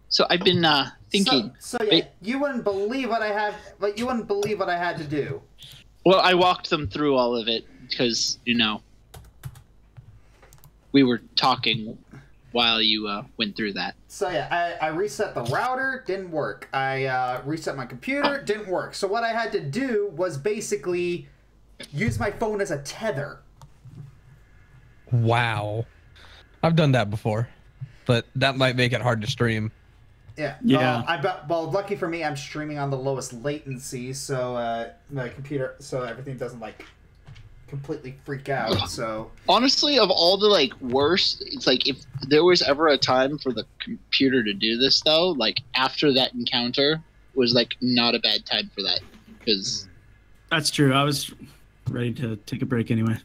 So I've been thinking. So yeah, you wouldn't believe what I have, but you wouldn't believe what I had to do. Well, I walked them through all of it because we were talking while you went through that. So yeah, I reset the router, didn't work. I reset my computer, didn't work. So what I had to do was basically use my phone as a tether. Wow. I've done that before, but that might make it hard to stream. Yeah. Yeah. Well, lucky for me, I'm streaming on the lowest latency, so my computer, so everything doesn't like completely freak out. So honestly, of all the worst, it's like if there was ever a time for the computer to do this, though, like after that encounter was not a bad time for that, because that's true. I was ready to take a break anyway.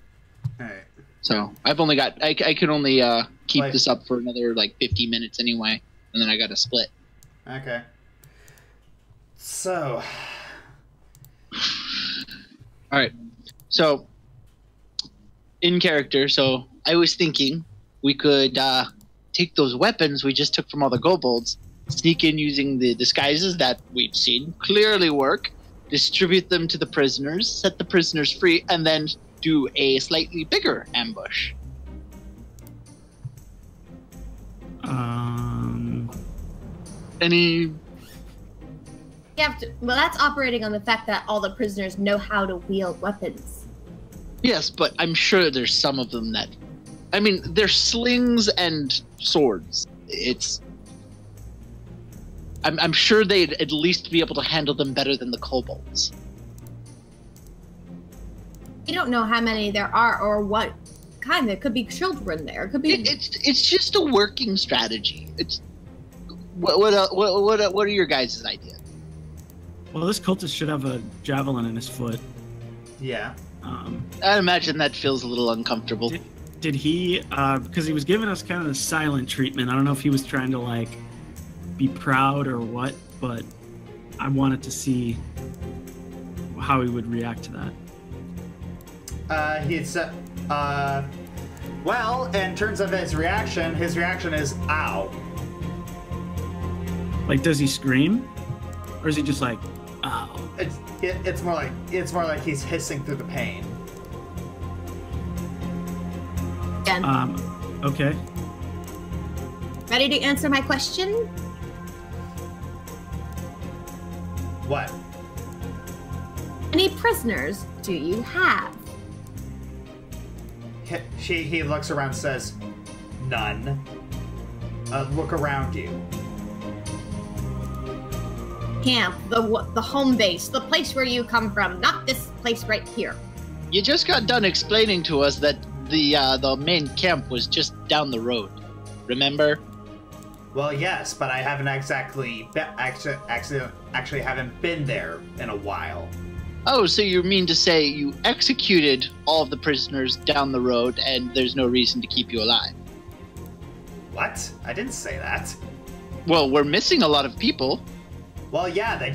All right. So I've only got I can only keep this up for another 50 minutes anyway, and then I got to split. Okay. So. All right. So. In character, so I was thinking we could take those weapons we just took from all the kobolds, sneak in using the disguises that we've seen clearly work, distribute them to the prisoners, set the prisoners free, and then do a slightly bigger ambush. Any? Well, that's operating on the fact that all the prisoners know how to wield weapons. Yes, but I'm sure there's some of them that... I mean, they're slings and swords. I'm sure they'd at least be able to handle them better than the kobolds. You don't know how many there are or what kind. There could be children there. It could be... It's just a working strategy. It's... What are your guys' ideas? Well, this cultist should have a javelin in his foot. Yeah. I imagine that feels a little uncomfortable. Did he, because he was giving us kind of the silent treatment. I don't know if he was trying to, be proud or what, but I wanted to see how he would react to that. He said, well, in terms of his reaction is, ow. Does he scream? Or is he just ow? It's more like he's hissing through the pain. Again. Okay. Ready to answer my question? What? How many prisoners do you have? He looks around and says, none. Look around you. Camp, the home base, the place where you come from, not this place right here. You just got done explaining to us that the main camp was just down the road. Remember? Well, yes, but I haven't actually haven't been there in a while. Oh, so you mean to say you executed all of the prisoners down the road and there's no reason to keep you alive? What? I didn't say that. Well, we're missing a lot of people. Well, yeah, they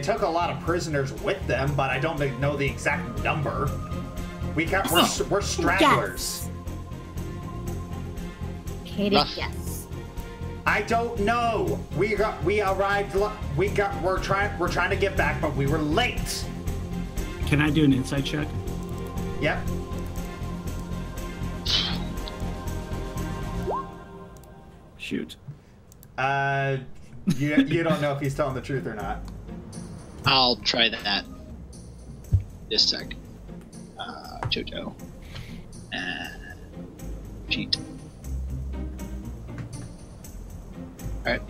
took a lot of prisoners with them, but I don't know the exact number. We're stragglers. Yes. I don't know. We're trying to get back, but we were late. Can I do an insight check? Yep. Shoot. You don't know if he's telling the truth or not. I'll try that. This sec. Jojo. Cheat. Alright.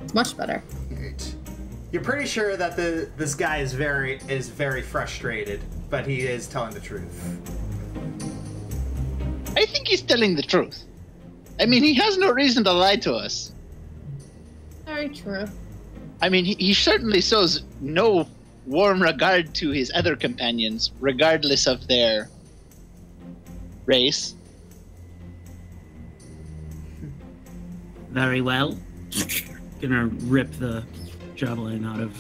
It's much better. Right. You're pretty sure that this guy is very frustrated, but he is telling the truth. I think he's telling the truth. I mean, he has no reason to lie to us. Very true. I mean, he certainly shows no warm regard to his other companions, regardless of their race. Very well. Gonna rip the javelin out of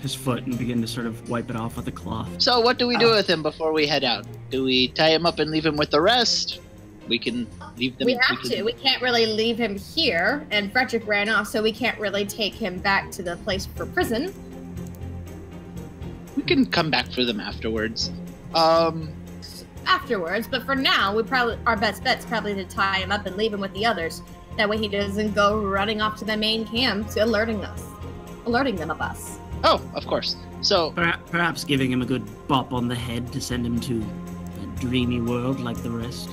his foot and begin to sort of wipe it off with a cloth. So what do we do with him before we head out? Do we tie him up and leave him with the rest? We can leave them. We have to. We can't really leave him here, and Frederick ran off, so we can't really take him back to the place for prison. We can come back for them afterwards. Afterwards, but for now, our best bet's probably to tie him up and leave him with the others. That way he doesn't go running off to the main camp, alerting them of us. Oh, of course. So Perhaps giving him a good bop on the head to send him to a dreamy world like the rest.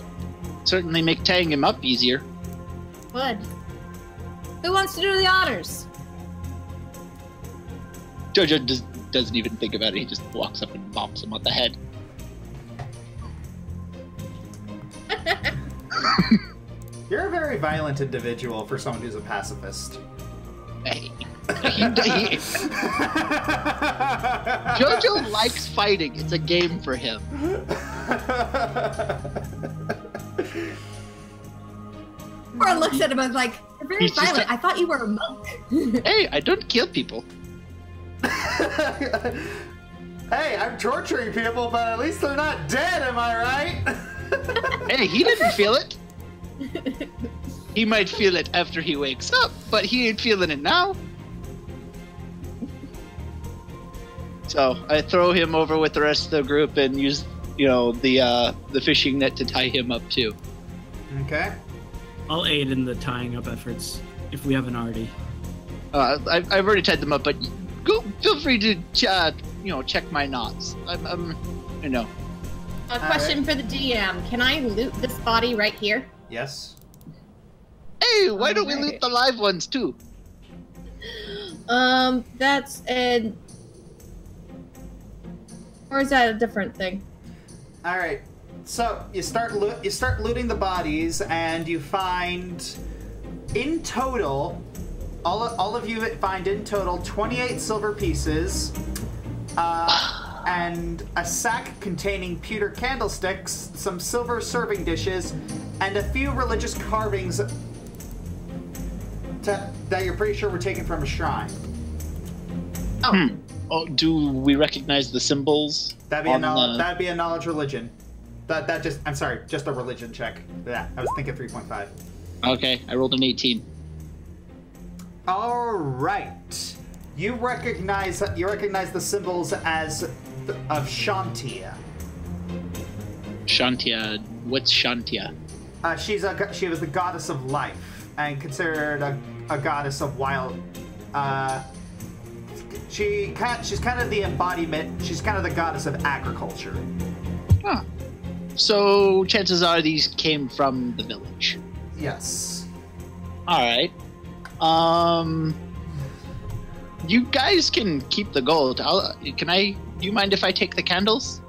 certainly make tying him up easier. Would. Who wants to do the honors? Jojo doesn't even think about it. He just walks up and bops him on the head. You're a very violent individual for someone who's a pacifist. Hey. Jojo likes fighting. It's a game for him. Cora looks at him and is like, you're very violent. I thought you were a monk. Hey, I don't kill people. Hey, I'm torturing people, but at least they're not dead, am I right? Hey, he didn't feel it. He might feel it after he wakes up, but he ain't feeling it now. So I throw him over with the rest of the group and use, the fishing net to tie him up too. Okay. I'll aid in the tying up efforts if we haven't already. I've already tied them up, but feel free to check my knots. A question for the DM: can I loot this body right here? Yes. Hey, why don't we loot the live ones too? That's an. Or is that a different thing? All right. So you start looting the bodies, and you find, in total, all of you find in total 28 silver pieces, and a sack containing pewter candlesticks, some silver serving dishes, and a few religious carvings that you're pretty sure were taken from a shrine. Oh. Oh, do we recognize the symbols? That'd be a knowledge religion. Just a religion check. Yeah, I was thinking 3.5. Okay, I rolled an 18. All right. You recognize the symbols as of Shantia. Shantia. What's Shantia? She was the goddess of life and considered a goddess of wild. She's kind of the embodiment. She's kind of the goddess of agriculture. Huh. So chances are these came from the village. Yes. All right. You guys can keep the gold. Do you mind if I take the candles?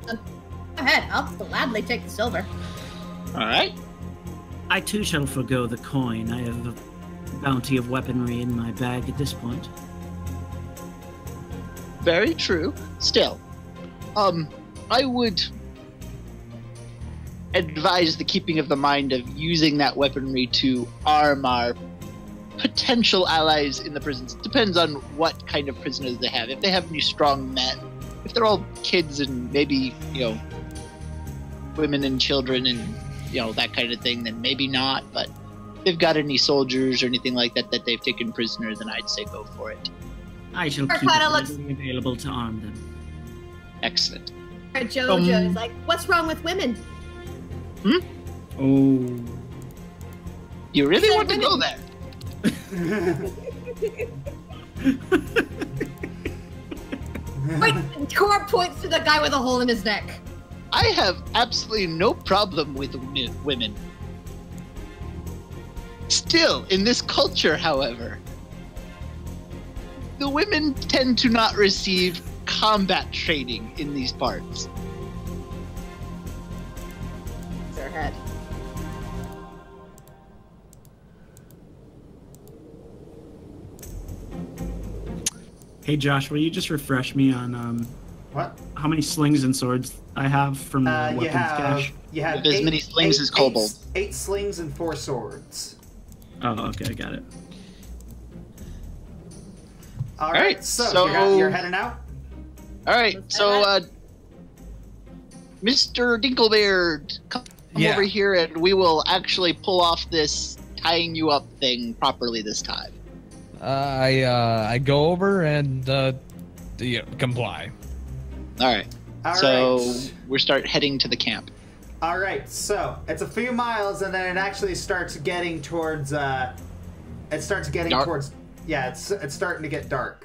Go ahead. I'll gladly take the silver. All right. I too shall forgo the coin. I have a bounty of weaponry in my bag at this point. Very true. Still, I would advise the keeping of the mind of using that weaponry to arm our potential allies in the prisons. It depends on what kind of prisoners they have. If they have any strong men, if they're all kids and maybe, women and children and, that kind of thing, then maybe not. But if they've got any soldiers or anything like that they've taken prisoner, then I'd say go for it. I shall keep it readily available to arm them. Excellent. Jojo is like, what's wrong with women? Oh. You really want to go there? Wait, Cora points to the guy with a hole in his neck. I have absolutely no problem with women. Still, in this culture, however, the women tend to not receive combat training in these parts. Their head. Hey Josh, will you just refresh me on What? how many slings and swords I have from the weapons cache? You have as many slings as kobold. 8 slings and 4 swords. Oh, okay, I got it. All right, so you're heading out? All right, so Mr. Dinklebeard, come over here and we will actually pull off this tying you up thing properly this time. I go over and comply. All right. So we start heading to the camp. All right. So it's a few miles, and then it actually starts getting towards. Dark? Towards. Yeah, it's starting to get dark.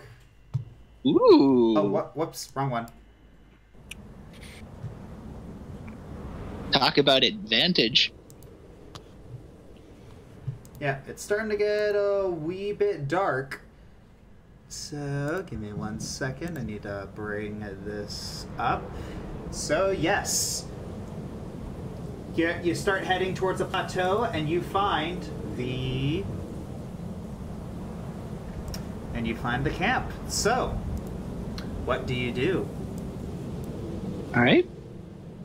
Ooh. Oh, whoops, wrong one. Talk about advantage. Yeah, it's starting to get a wee bit dark. So, give me 1 second. I need to bring this up. So, yes. You start heading towards the plateau, and you find the camp. So, what do you do? All right.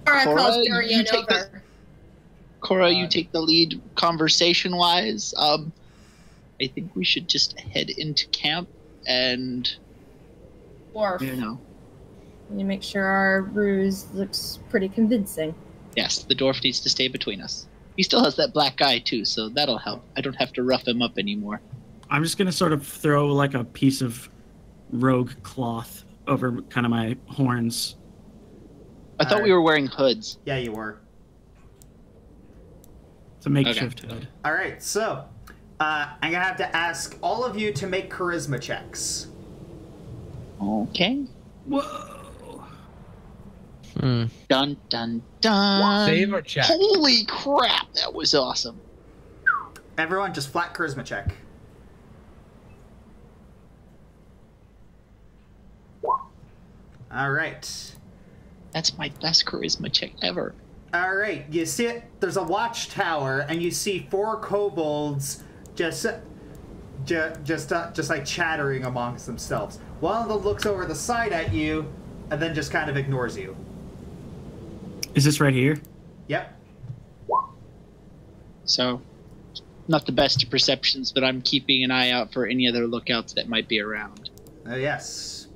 Cora calls Durian over. Cora, you take the lead conversation-wise. I think we should just head into camp and... Dwarf. You know. You make sure our ruse looks pretty convincing. Yes, the dwarf needs to stay between us. He still has that black eye, too, so that'll help. I don't have to rough him up anymore. I'm just going to sort of throw like a piece of rogue cloth over kind of my horns. I thought we were wearing hoods. Yeah, you were. It's a makeshift hood. All right, so I'm going to have to ask all of you to make charisma checks. Okay. Whoa. Dun, dun, dun. Save or check? Holy crap, that was awesome. Everyone, just flat charisma check. All right. That's my best charisma check ever. All right, you see it. There's a watchtower, and you see 4 kobolds just like chattering amongst themselves. One of them looks over the side at you, and then just kind of ignores you. Is this right here? Yep. So, not the best of perceptions, but I'm keeping an eye out for any other lookouts that might be around. Yes.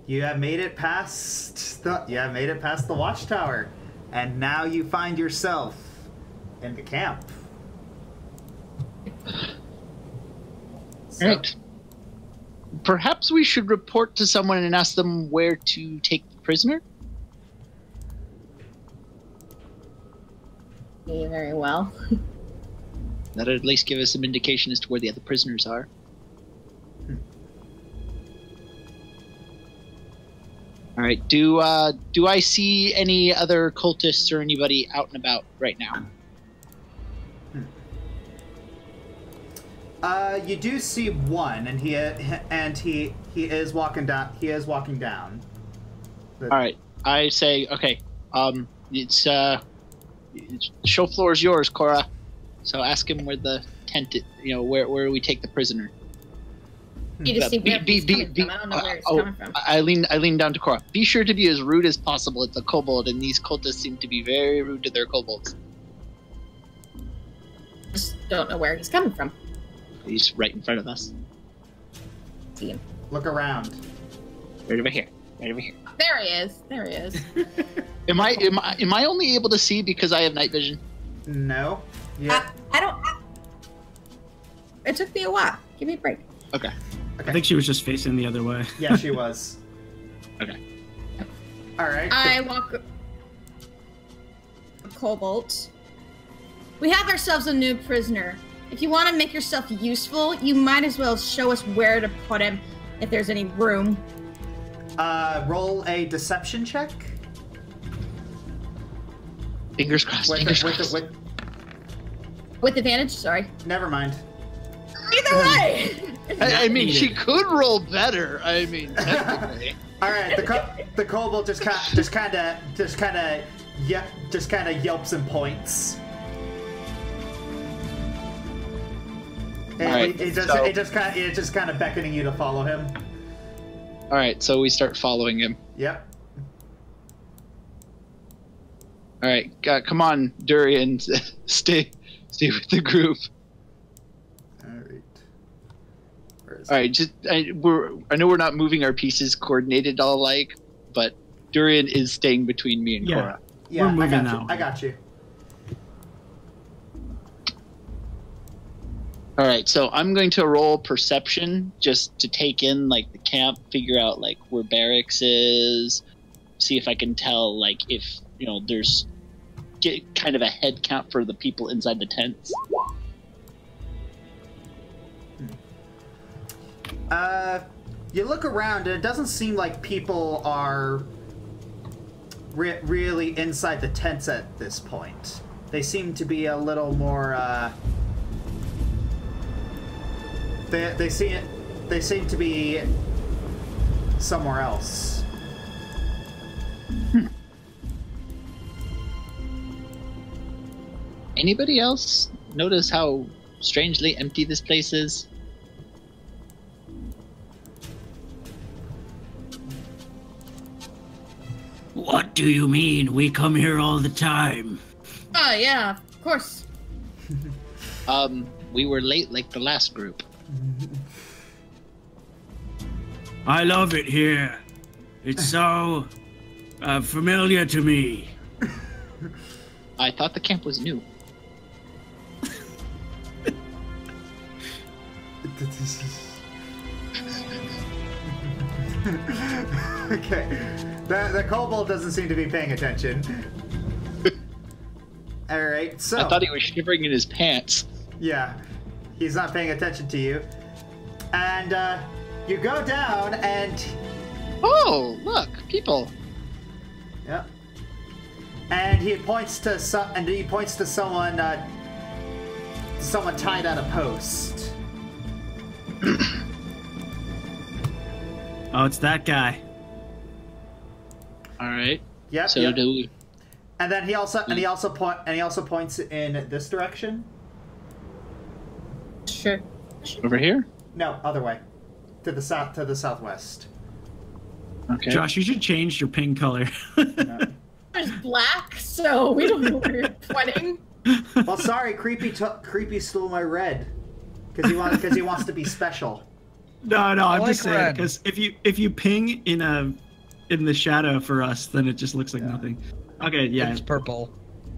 You have made it past the watchtower, and now you find yourself in the camp. Right. Perhaps we should report to someone and ask them where to take the prisoner? Yeah, very well. That'd at least give us some indication as to where the other prisoners are. All right. Do I see any other cultists or anybody out and about right now? You do see one, and he is walking down. He is walking down. All right. I say, okay. It's show floor is yours, Cora. So ask him where the tent is, where we take the prisoner. You just see where he's coming from. I don't know where he's coming from. I lean down to Cora. Be sure to be as rude as possible. It's a kobold, and these cultists seem to be very rude to their kobolds. Just don't know where he's coming from. He's right in front of us. See him. Look around. Right over here. Right over here. There he is. There he is. Am I only able to see because I have night vision? No. Yeah. I don't. It took me a while. Give me a break. Okay. I think she was just facing the other way. Yeah, she was. Okay. All right. I walk. Cobalt. We have ourselves a new prisoner. If you want to make yourself useful, you might as well show us where to put him, if there's any room. Roll a deception check. Fingers crossed. With advantage? Sorry. Never mind. Either way! I mean, she could roll better. I mean, technically. All right, the kobold just kind of yelps and points. Right, It just kind of beckoning you to follow him. All right, so we start following him. Yep. All right, come on, Durian, stay with the group. All right. All right, I know we're not moving our pieces coordinated all alike, but Durian is staying between me and Yeah. Cora. Yeah, We're moving I got now. you. I got you. All right, so I'm going to roll perception just to take in like the camp, figure out like where barracks is, see if I can tell like if there's get kind of a head count for the people inside the tents. You look around and it doesn't seem like people are really inside the tents at this point. They seem to be a little more. They seem to be somewhere else. Anybody else notice how strangely empty this place is? What do you mean? We come here all the time. Oh, yeah, of course. We were late like the last group. I love it here. It's so familiar to me. I thought the camp was new. Okay, the kobold doesn't seem to be paying attention. All right, so I thought he was shivering in his pants. yeah, he's not paying attention to you, and you go down and Oh, look, people. yeah, and he points to someone tied at a post. Oh, it's that guy. All right. Yep. So yep. do we? And then he also points in this direction. Sure. Over here? No, other way, to the southwest. Okay. Josh, you should change your ping color. There's black, so we don't know where you're pointing. Well, sorry, Creepy stole my red because he wants to be special. No, I'm like just saying red. because if you ping in the shadow for us, then it just looks like nothing. Okay, yeah. It's purple.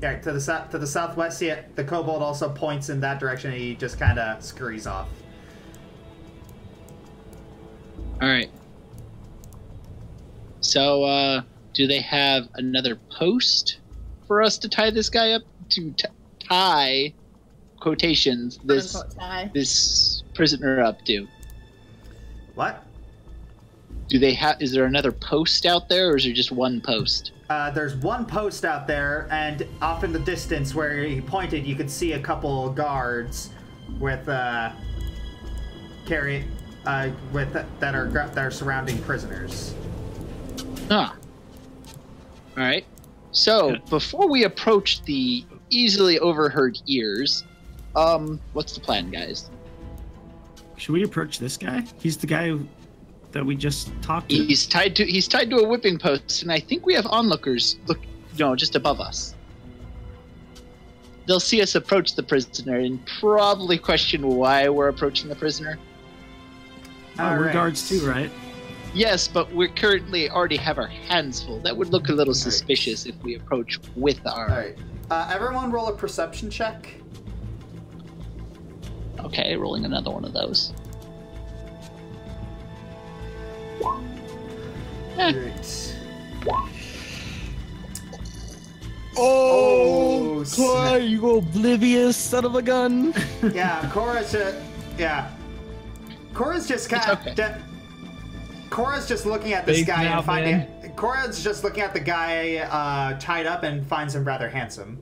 Yeah, to the southwest. Yeah, the kobold also points in that direction. And he just kind of scurries off. All right. So, do they have another post for us to tie this guy up to tie quotations this prisoner up to? What? Do they have? Is there another post out there, or is there just one post? There's one post out there, and off in the distance where he pointed, you could see a couple guards with that are surrounding prisoners. Ah. All right. So before we approach the easily overheard ears, what's the plan, guys? Should we approach this guy? He's the guy that we just talked to. He's tied to a whipping post, and I think we have onlookers. Just above us. They'll see us approach the prisoner and probably question why we're approaching the prisoner. We're guards too, right? Yes, but we currently already have our hands full. That would look a little suspicious if we approach with our... All right. Everyone roll a perception check. Okay, rolling another one of those. Great. Oh, snap. Cora, you oblivious son of a gun. Yeah, Cora's just kind of... okay. Cora's just looking at this Big guy now, and finding... man. Cora's just looking at the guy tied up and finds him rather handsome.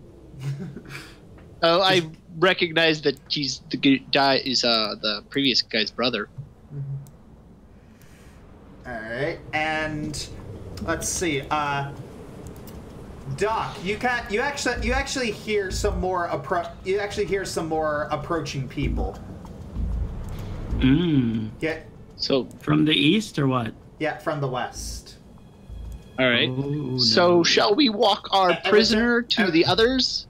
Oh, I recognize that he's the guy is the previous guy's brother. All right, and let's see. Doc, you actually hear some more approaching people. Yeah, So, From the east or what? yeah, from the west. all right. Oh, no. So, shall we walk our prisoner to the others?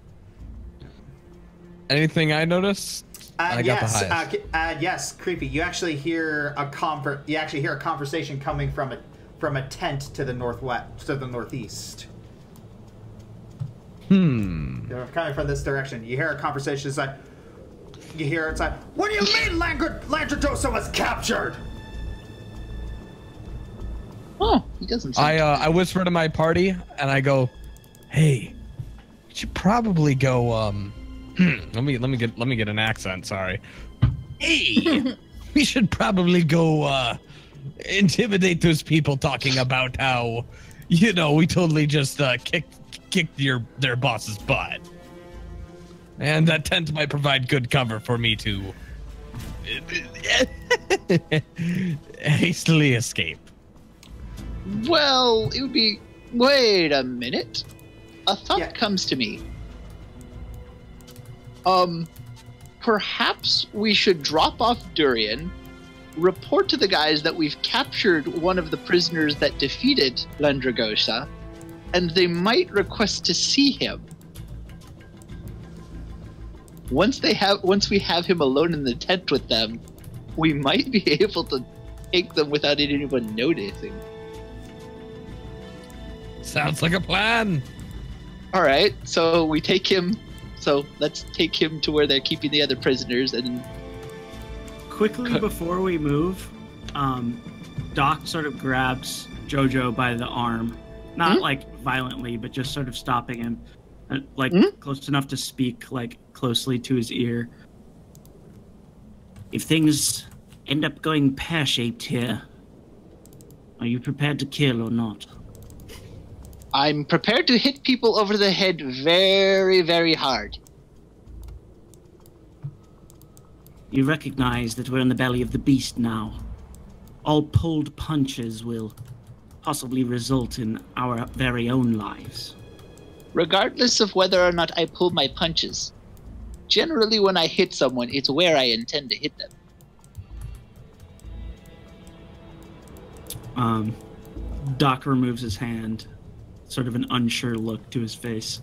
Anything I noticed? I got the highest. Yes, Creepy. You actually hear a conversation coming from from a tent to the northwest, to the northeast. They're coming from this direction. You hear a conversation. It's like, what do you mean Landradosa was captured? Oh, he doesn't. I whisper to my party and I go, "Hey, you should probably go. Let me get an accent. Sorry. Hey, we should probably go intimidate those people talking about how, we totally just kicked their boss's butt, and that tent might provide good cover for me to hastily escape." Well, it would be. Wait a minute. A thought comes to me. Perhaps we should drop off Durian, report to the guys that we've captured one of the prisoners that defeated Landragosa, and they might request to see him. Once we have him alone in the tent with them, we might be able to take them without anyone noticing. Sounds like a plan. All right, so we take him. So let's take him to where they're keeping the other prisoners, and quickly before we move, Doc sort of grabs Jojo by the arm, not like violently, but just sort of stopping him, close enough to speak like closely to his ear. If things end up going pear-shaped here, are you prepared to kill or not? I'm prepared to hit people over the head very, very hard. You recognize that we're in the belly of the beast now. All pulled punches will possibly result in our very own lives. Regardless of whether or not I pull my punches, generally when I hit someone, it's where I intend to hit them. Doc removes his hand, sort of an unsure look to his face.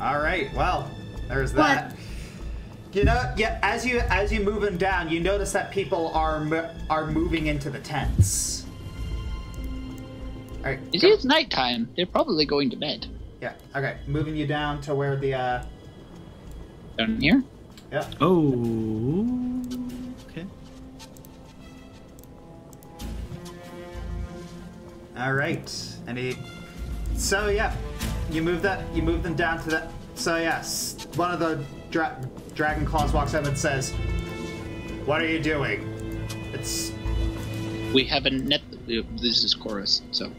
All right, well, there's that. As you move them down, you notice that people are moving into the tents. All right, it's nighttime. They're probably going to bed. Yeah. Okay, moving you down to where the down here. Yeah. Oh, okay. All right, so yeah, you move them down to that. So yes, one of the dragon claws walks up and says, "What are you doing?" We have a net. This is chorus, so.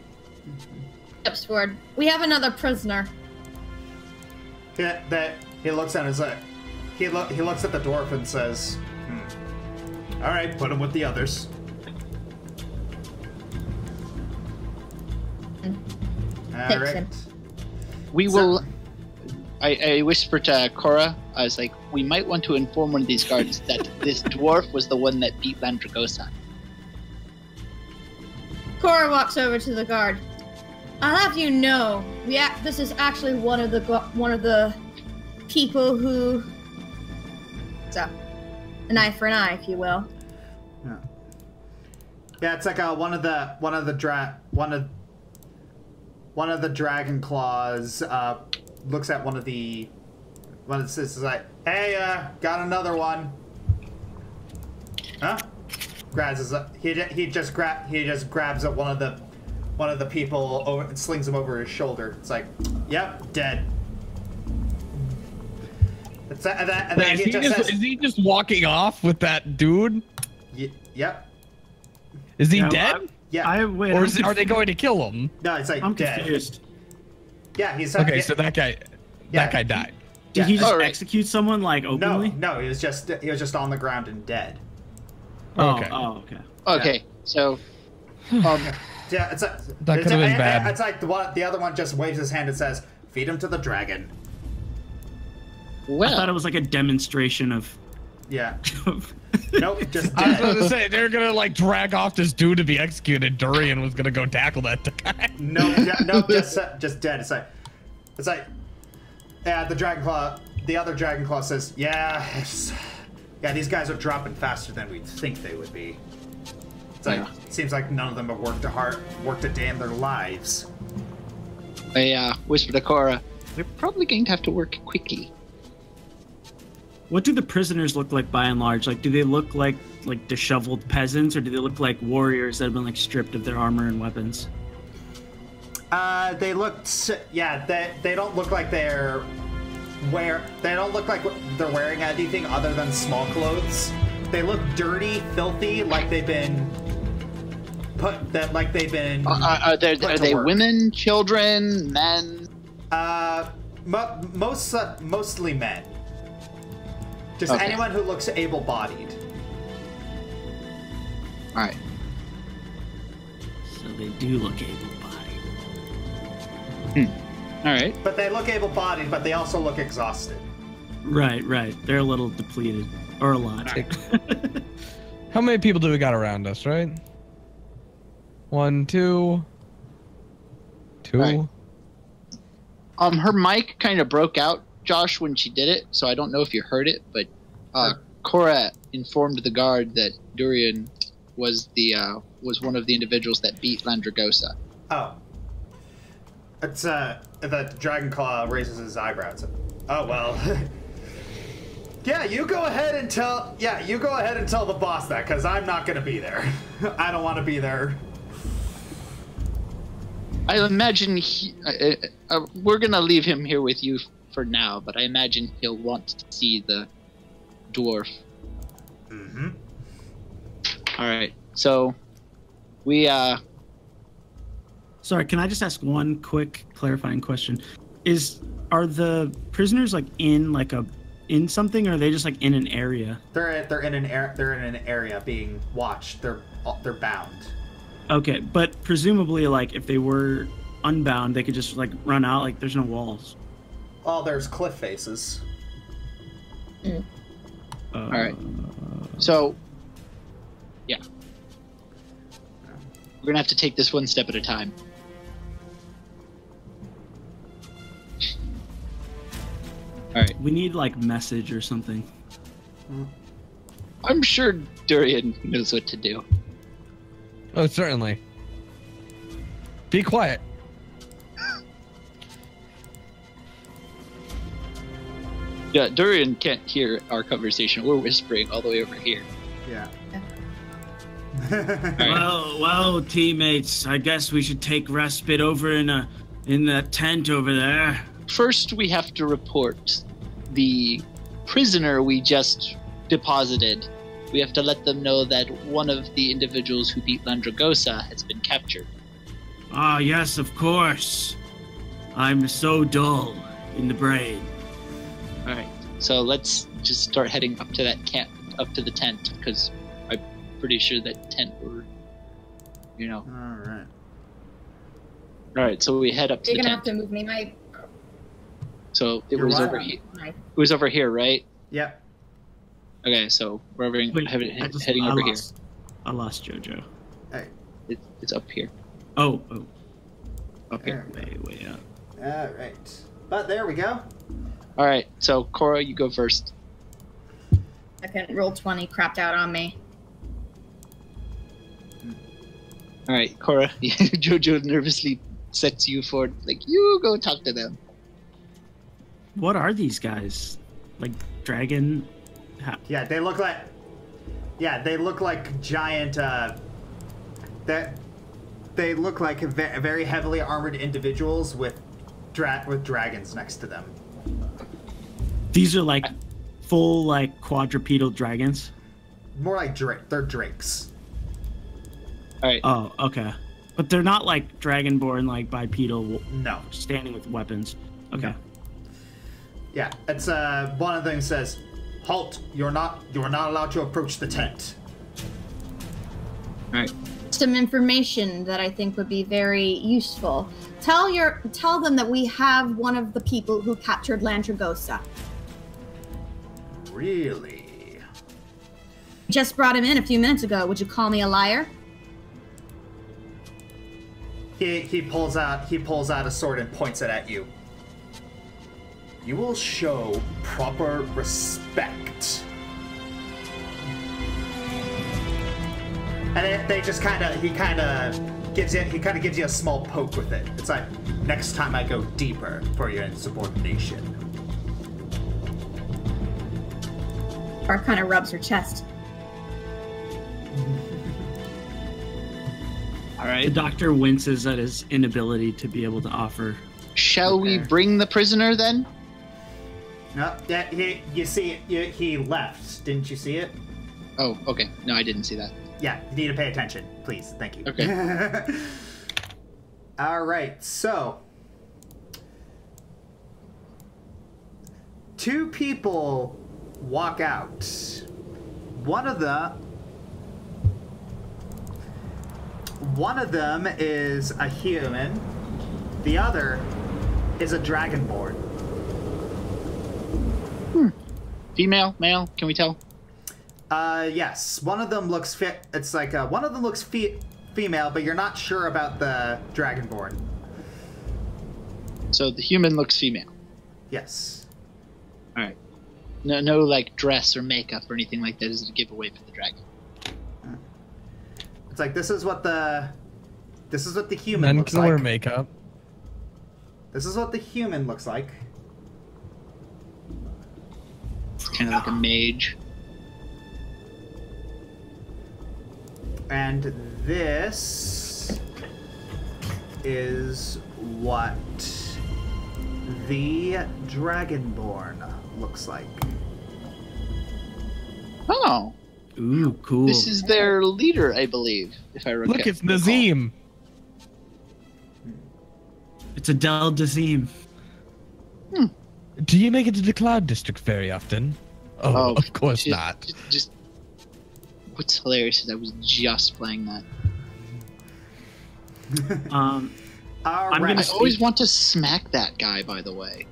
Steps forward. We have another prisoner. He looks at his he looks at the dwarf and says, "All right, put him with the others." All right. We will. I whisper to Cora. I was like, we might want to inform one of these guards that this dwarf was the one that beat Landragosa. Cora walks over to the guard. I'll have you know, this is actually one of the people who. So, an eye for an eye, if you will. Yeah, it's like one of the dragon claws looks at one of the sisters like, "Hey, got another one." Huh? He just grabs at one of the people over and slings him over his shoulder. It's like, "Yep, dead." Is he just walking off with that dude? Yep. Is he dead? Yeah. Are they going to kill him? No, it's like I'm dead. Confused. Yeah, he's okay. So that guy died. Did he just execute someone like openly? No, he was just on the ground and dead. Okay. Oh, okay. Okay, so. Yeah, that could have been bad. It's like the other one just waves his hand and says, "Feed him to the dragon." Well, I thought it was like a demonstration of. Yeah. Nope, just dead. I was going to say, they're going to drag off this dude to be executed. Durian was going to go tackle that guy. No, just dead. It's like, yeah, the dragon claw the other Dragon Claw says, yeah, these guys are dropping faster than we'd think they would be. It's like, it seems like none of them have worked a day in their lives. I whisper to Cora, we're probably going to have to work quickly. What do the prisoners look like by and large? Like, do they look like disheveled peasants, or do they look like warriors that have been like stripped of their armor and weapons? They look, they don't look like they don't look like they're wearing anything other than small clothes. They look dirty, filthy, like they've been Are they women, children, men? Mostly men. Just anyone who looks able-bodied. All right. So they do look able-bodied. All right. But they look able-bodied, but they also look exhausted. Right. They're a little depleted. Or a lot. How many people do we got around us, right? 1, 2. 2. Right. Her mic kind of broke out, Josh, when she did it, so I don't know if you heard it, but Cora informed the guard that Durian was one of the individuals that beat Landragosa. Oh. It's the Dragonclaw raises his eyebrows. Oh well. Yeah, you go ahead and tell the boss that, because I'm not gonna be there. I don't want to be there. I imagine we're gonna leave him here with you for now, but I imagine he'll want to see the dwarf. Mm-hmm. All right, so we Sorry, can I just ask one quick clarifying question? Are the prisoners like in something, or are they just like in an area? They're in an area being watched. They're bound. Okay, but presumably, like, if they were unbound, they could just like run out. Like, there's no walls. Oh, there's cliff faces. all right. So yeah, we're gonna have to take this one step at a time. All right. We need like message or something. I'm sure Durian knows what to do. Oh, certainly. Be quiet. Yeah, Durian can't hear our conversation. We're whispering all the way over here. Yeah. Well, teammates, I guess we should take respite over in the tent over there. First, we have to report the prisoner we just deposited. We have to let them know that one of the individuals who beat Landragosa has been captured. Ah, yes, of course. I'm so dull in the brain. All right, so let's just start heading up to that camp, up to the tent, because I'm pretty sure that tent were, All right. All right, so we head up to You're the gonna tent. have to move me, Mike. So it You're was right. over here. It was over here, right? Yep. Okay, so we're Wait, heading over here. I lost Jojo. Hey. It's up here. Oh. Up here. Way up. All right. But there we go. All right, so Cora, you go first. I couldn't roll 20, crapped out on me. All right, Cora. Jojo nervously sets you forward, like, you go talk to them. What are these guys? Like dragon? Yeah, they look like. Yeah, they look like giant. They look like very heavily armored individuals with dragons next to them. These are like full like quadrupedal dragons. More like they're drakes. All right. Oh, okay. But they're not like dragonborn, like bipedal, No. standing with weapons. Okay. No. Yeah, it's one of them says, "Halt! You are not allowed to approach the tent." All right. Some information that I think would be very useful. Tell them that we have one of the people who captured Landragosa. Really? Just brought him in a few minutes ago. Would you call me a liar? He pulls out a sword and points it at you. You will show proper respect. And they just he kind of gives you a small poke with it. It's like, next time I go deeper for your insubordination. Or kind of rubs her chest. All right. The doctor winces at his inability to be able to offer. Shall we bring the prisoner then? No, you see, he left. Didn't you see it? Oh, okay. No, I didn't see that. Yeah, you need to pay attention, please. Thank you. Okay. All right, so 2 people walk out. One of them is a human. The other is a dragonborn. Female, male? Can we tell? Yes. One of them looks fit. It's like one of them looks female, but you're not sure about the dragonborn. So the human looks female. Yes. All right. No, like dress or makeup or anything like that is a giveaway for the dragon. It's like this is what the human Men looks can like. wear makeup. This is what the human looks like. It's kind of like a mage. And this is what the Dragonborn looks like. Oh. Ooh, cool. This is their leader, I believe, if I recall. Look, it's Nazim. It's Adele Dazeem. Do you make it to the Cloud District very often? Oh, of course not. Just what's hilarious is I was just playing that. All I'm right. I always want to smack that guy, by the way.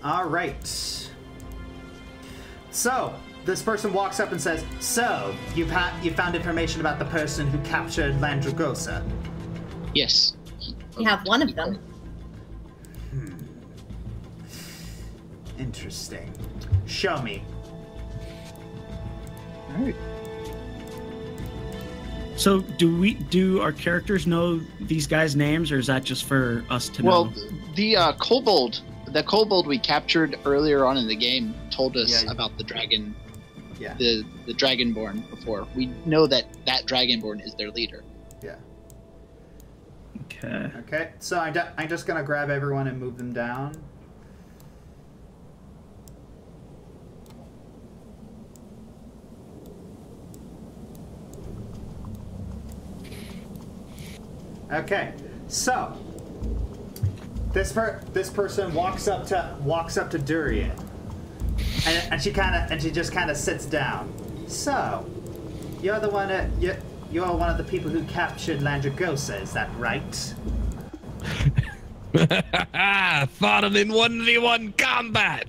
All right. So this person walks up and says, "So you found information about the person who captured Landragosa?" Yes. We have one of them. Interesting. Show me. All right. So do our characters know these guys' names, or is that just for us to know? Well, the kobold we captured earlier on in the game told us about the dragon, the dragonborn before. We know that dragonborn is their leader. Yeah. Okay. Okay. So I'm just gonna grab everyone and move them down. Okay, so this person walks up to Durian, and she just kind of sits down. So, you're one of the people who captured Landragosa, is that right? Fought him in 1v1 combat.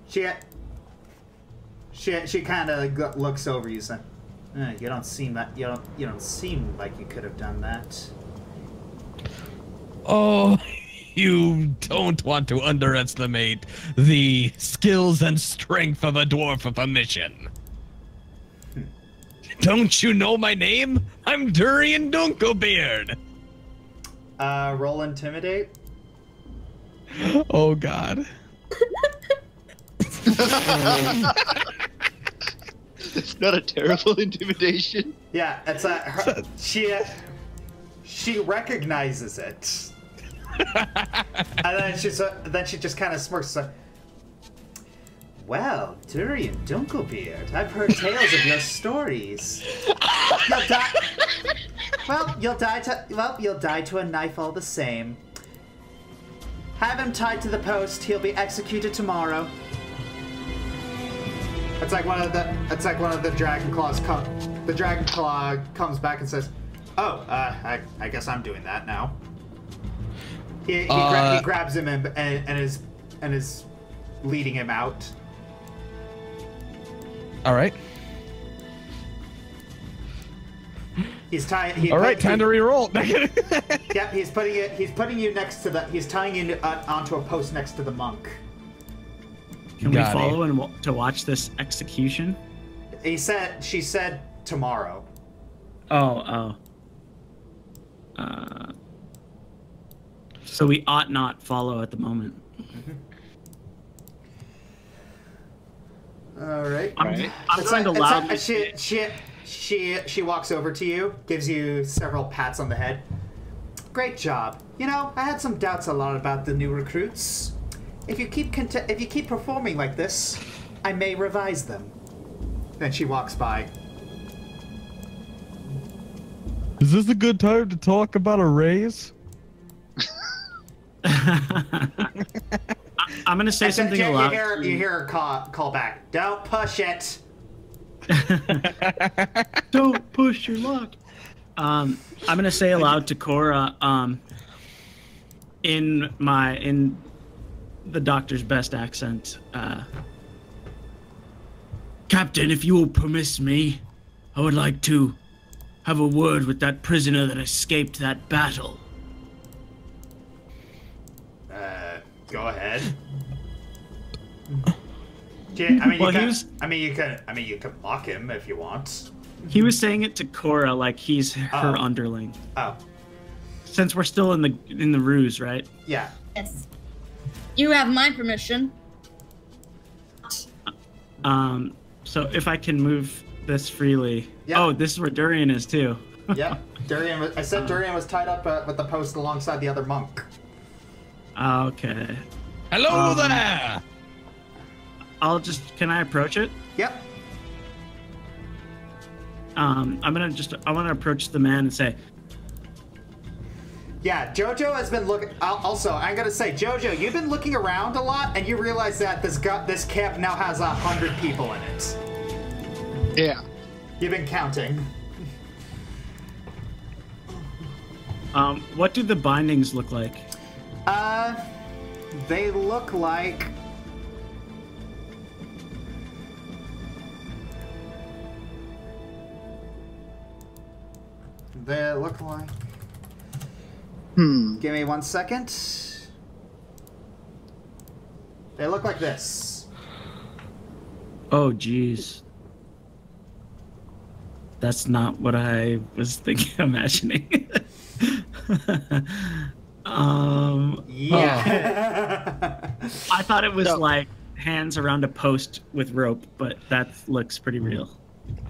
She kind of looks over you, saying, "You don't seem like you could have done that." Oh, you don't want to underestimate the skills and strength of a dwarf of a mission. Don't you know my name? I'm Durian Dunkelbeard. Roll intimidate. Oh God. It's not a terrible intimidation. Yeah, it's she recognizes it, and then she just kind of smirks. Like, well, Durian Dunkelbeard, I've heard tales of your stories. You'll die. Well, you'll die to a knife all the same. Have him tied to the post. He'll be executed tomorrow. It's like one of the Dragon Claws the Dragon Claw comes back and says, "Oh, I guess I'm doing that now." He grabs him and is leading him out. All right. He's tying. All right, time to re-roll. Yep, he's putting you next to the. He's tying you onto a post next to the monk. Can we follow and to watch this execution? She said tomorrow. Oh. So we ought not follow at the moment. All right. I'm trying to loudly. She walks over to you, gives you several pats on the head. Great job. You know, I had some doubts a lot about the new recruits. If you keep performing like this, I may revise them. Then she walks by. Is this a good time to talk about a raise? I'm gonna say something aloud. You hear her call back. Don't push it. Don't push your luck. I'm gonna say aloud to Cora, in the doctor's best accent. Captain, if you will permit me, I would like to have a word with that prisoner that escaped that battle. Go ahead. You can mock him if you want. He was saying it to Cora like he's her underling. Oh. Since we're still in the ruse, right? Yeah. Yes. You have my permission. So if I can move this freely. Yeah. Oh, this is where Durian is too. Yeah. Durian. I said Durian was tied up with the post alongside the other monk. Okay. Hello there. Can I approach it? Yep. I want to approach the man and say, yeah, Jojo has been looking. Also, I'm gonna say, Jojo, you've been looking around a lot, and you realize that this camp now has 100 people in it. Yeah. You've been counting. What do the bindings look like? They look like. They look like. Give me 1 second. They look like this. Oh, jeez. That's not what I was imagining. Yeah. I thought it was like hands around a post with rope, but that looks pretty real.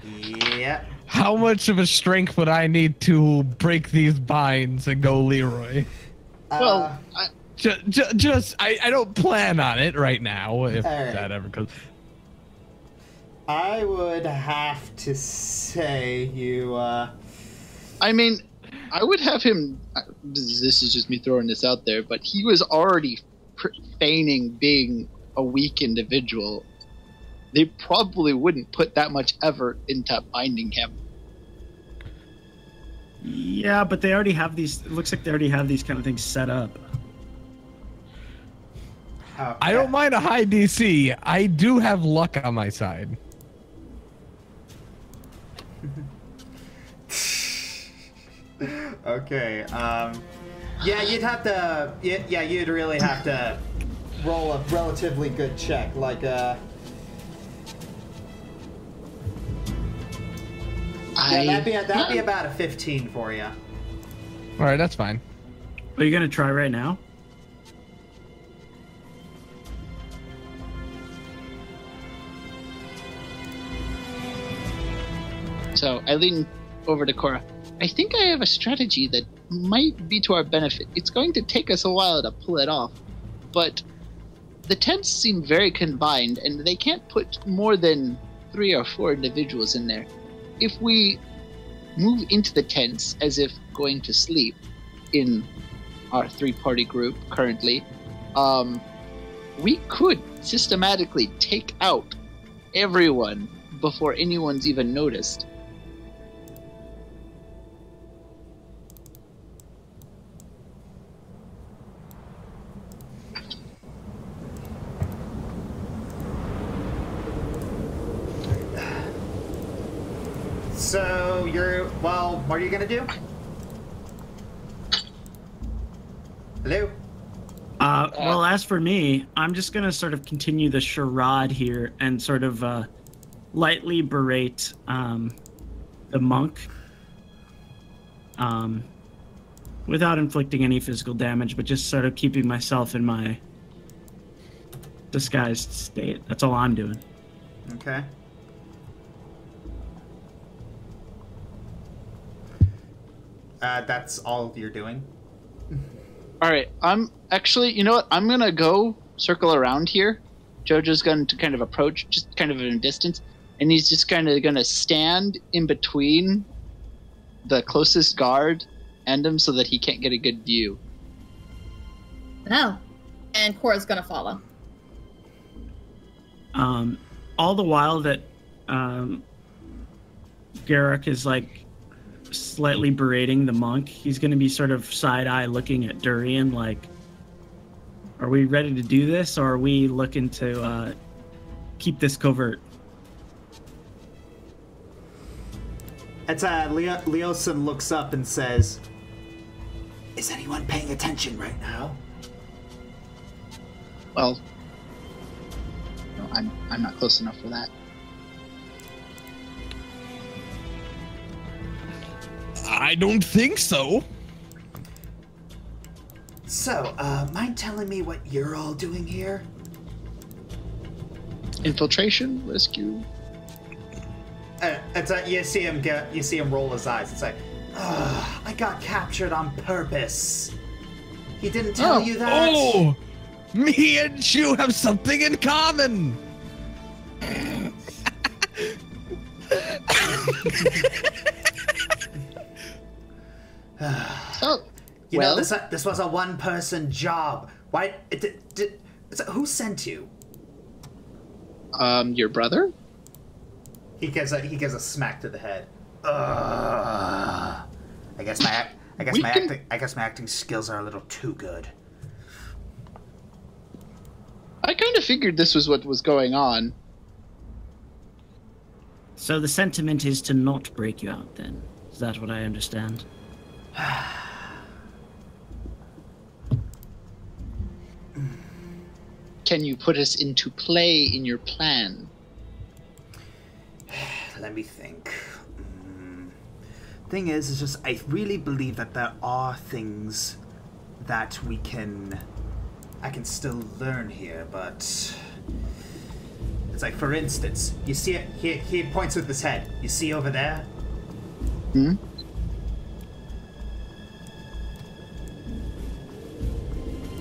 Yeah. How much of a strength would I need to break these binds and go Leroy? Well, I don't plan on it right now, if that ever goes. I would have to say you, I mean, I would have him. This is just me throwing this out there, but he was already feigning being a weak individual. They probably wouldn't put that much effort into binding him. Yeah, but they already have these. It looks like they already have these kind of things set up. Okay. I don't mind a high DC. I do have luck on my side. Okay. Yeah, you'd have to. Yeah, you'd really have to roll a relatively good check, like that'd be about a 15 for you. All right, that's fine. Are you gonna try right now? So I lean over to Cora. I think I have a strategy that might be to our benefit. It's going to take us a while to pull it off, but the tents seem very combined, and they can't put more than 3 or 4 individuals in there. If we move into the tents as if going to sleep in our 3-party group currently, we could systematically take out everyone before anyone's even noticed. So what are you gonna do? Hello? Well, as for me, I'm just gonna sort of continue the charade here and sort of lightly berate the monk, without inflicting any physical damage, but just sort of keeping myself in my disguised state. That's all I'm doing. Okay. That's all you're doing? All right. I'm actually, you know what? I'm going to go circle around here. Jojo's going to kind of approach, just kind of in a distance, and he's just kind of going to stand in between the closest guard and him so that he can't get a good view. Oh. And Cora's gonna follow. All the while that Gerark is like slightly berating the monk, he's going to be sort of side-eye looking at Durian like, are we ready to do this, or are we looking to keep this covert? It's Leosin looks up and says, "Is anyone paying attention right now?" Well, no, I'm not close enough for that. I don't think so. So, mind telling me what you're all doing here? Infiltration, rescue. You see him roll his eyes. It's like, I got captured on purpose. He didn't tell you that? Oh, me and you have something in common. Oh, you know, this was a one-person job. Why? Who sent you? Your brother? He gives a smack to the head. I guess my acting skills are a little too good. I kind of figured this was what was going on. So the sentiment is to not break you out, then? Is that what I understand? Can you put us into play in your plan? Let me think. Thing is just I really believe that there are things that I can still learn here, but it's like, for instance, you see it. He points with his head. You see over there? Hmm.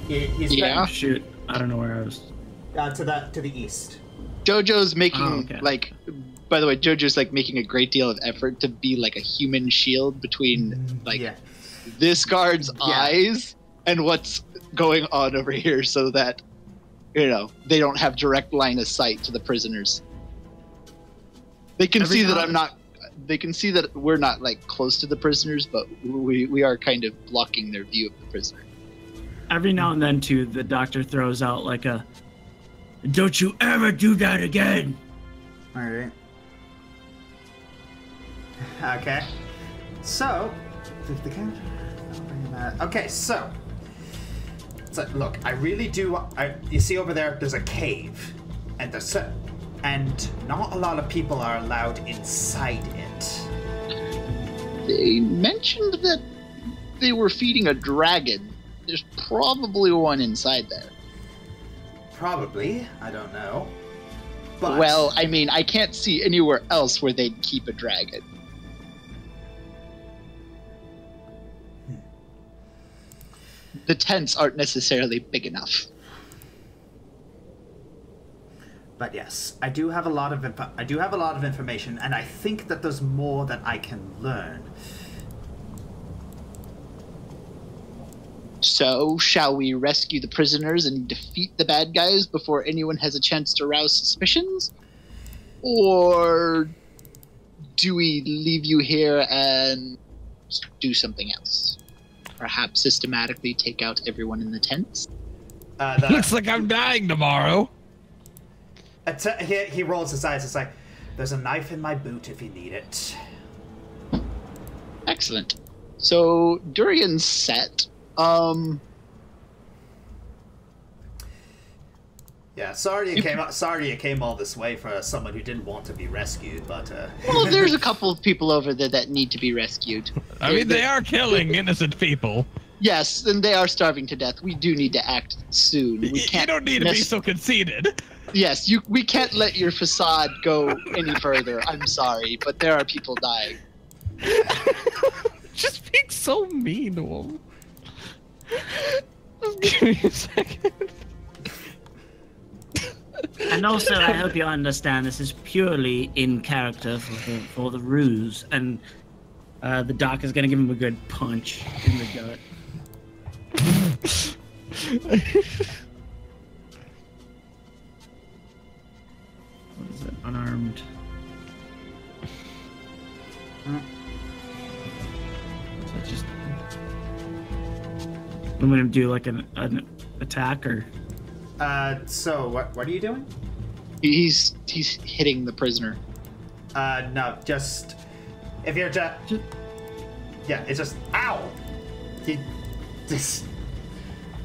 Yeah. Shoot, I don't know where I was. To the east. Jojo's making by the way, Jojo's like making a great deal of effort to be like a human shield between this guard's eyes and what's going on over here, so that they don't have direct line of sight to the prisoners. They can see that they can see that we're not like close to the prisoners, but we are kind of blocking their view of the prisoner. Every now and then, too, the doctor throws out like a, "Don't you ever do that again!" All right. Okay. So, okay, so it's like, look, I really do. You see over there, there's a cave, and not a lot of people are allowed inside it. They mentioned that they were feeding a dragon. There's probably one inside there. Probably. I don't know. But, well, I mean, I can't see anywhere else where they'd keep a dragon. The tents aren't necessarily big enough. But yes, I do have a lot of information, and I think that there's more that I can learn. So, shall we rescue the prisoners and defeat the bad guys before anyone has a chance to rouse suspicions? Or do we leave you here and do something else? Perhaps systematically take out everyone in the tents? Looks like I'm dying tomorrow. He rolls his eyes. It's like, there's a knife in my boot if you need it. Excellent. So Durian's set. Yeah, sorry you came all this way for someone who didn't want to be rescued, but Well, there's a couple of people over there that need to be rescued. I mean, they are killing innocent people. Yes, and they are starving to death. We do need to act soon. We You don't need to be so conceited. Yes, we can't let your facade go any further. I'm sorry, but there are people dying. Just being so mean to him. Just give me a second. And also, I hope you understand this is purely in character for the ruse, and the doc is gonna give him a good punch in the gut. What is it? Unarmed. So just I'm gonna do like an attack or. So what are you doing? He's hitting the prisoner. No, just if you're just yeah, it's just ow.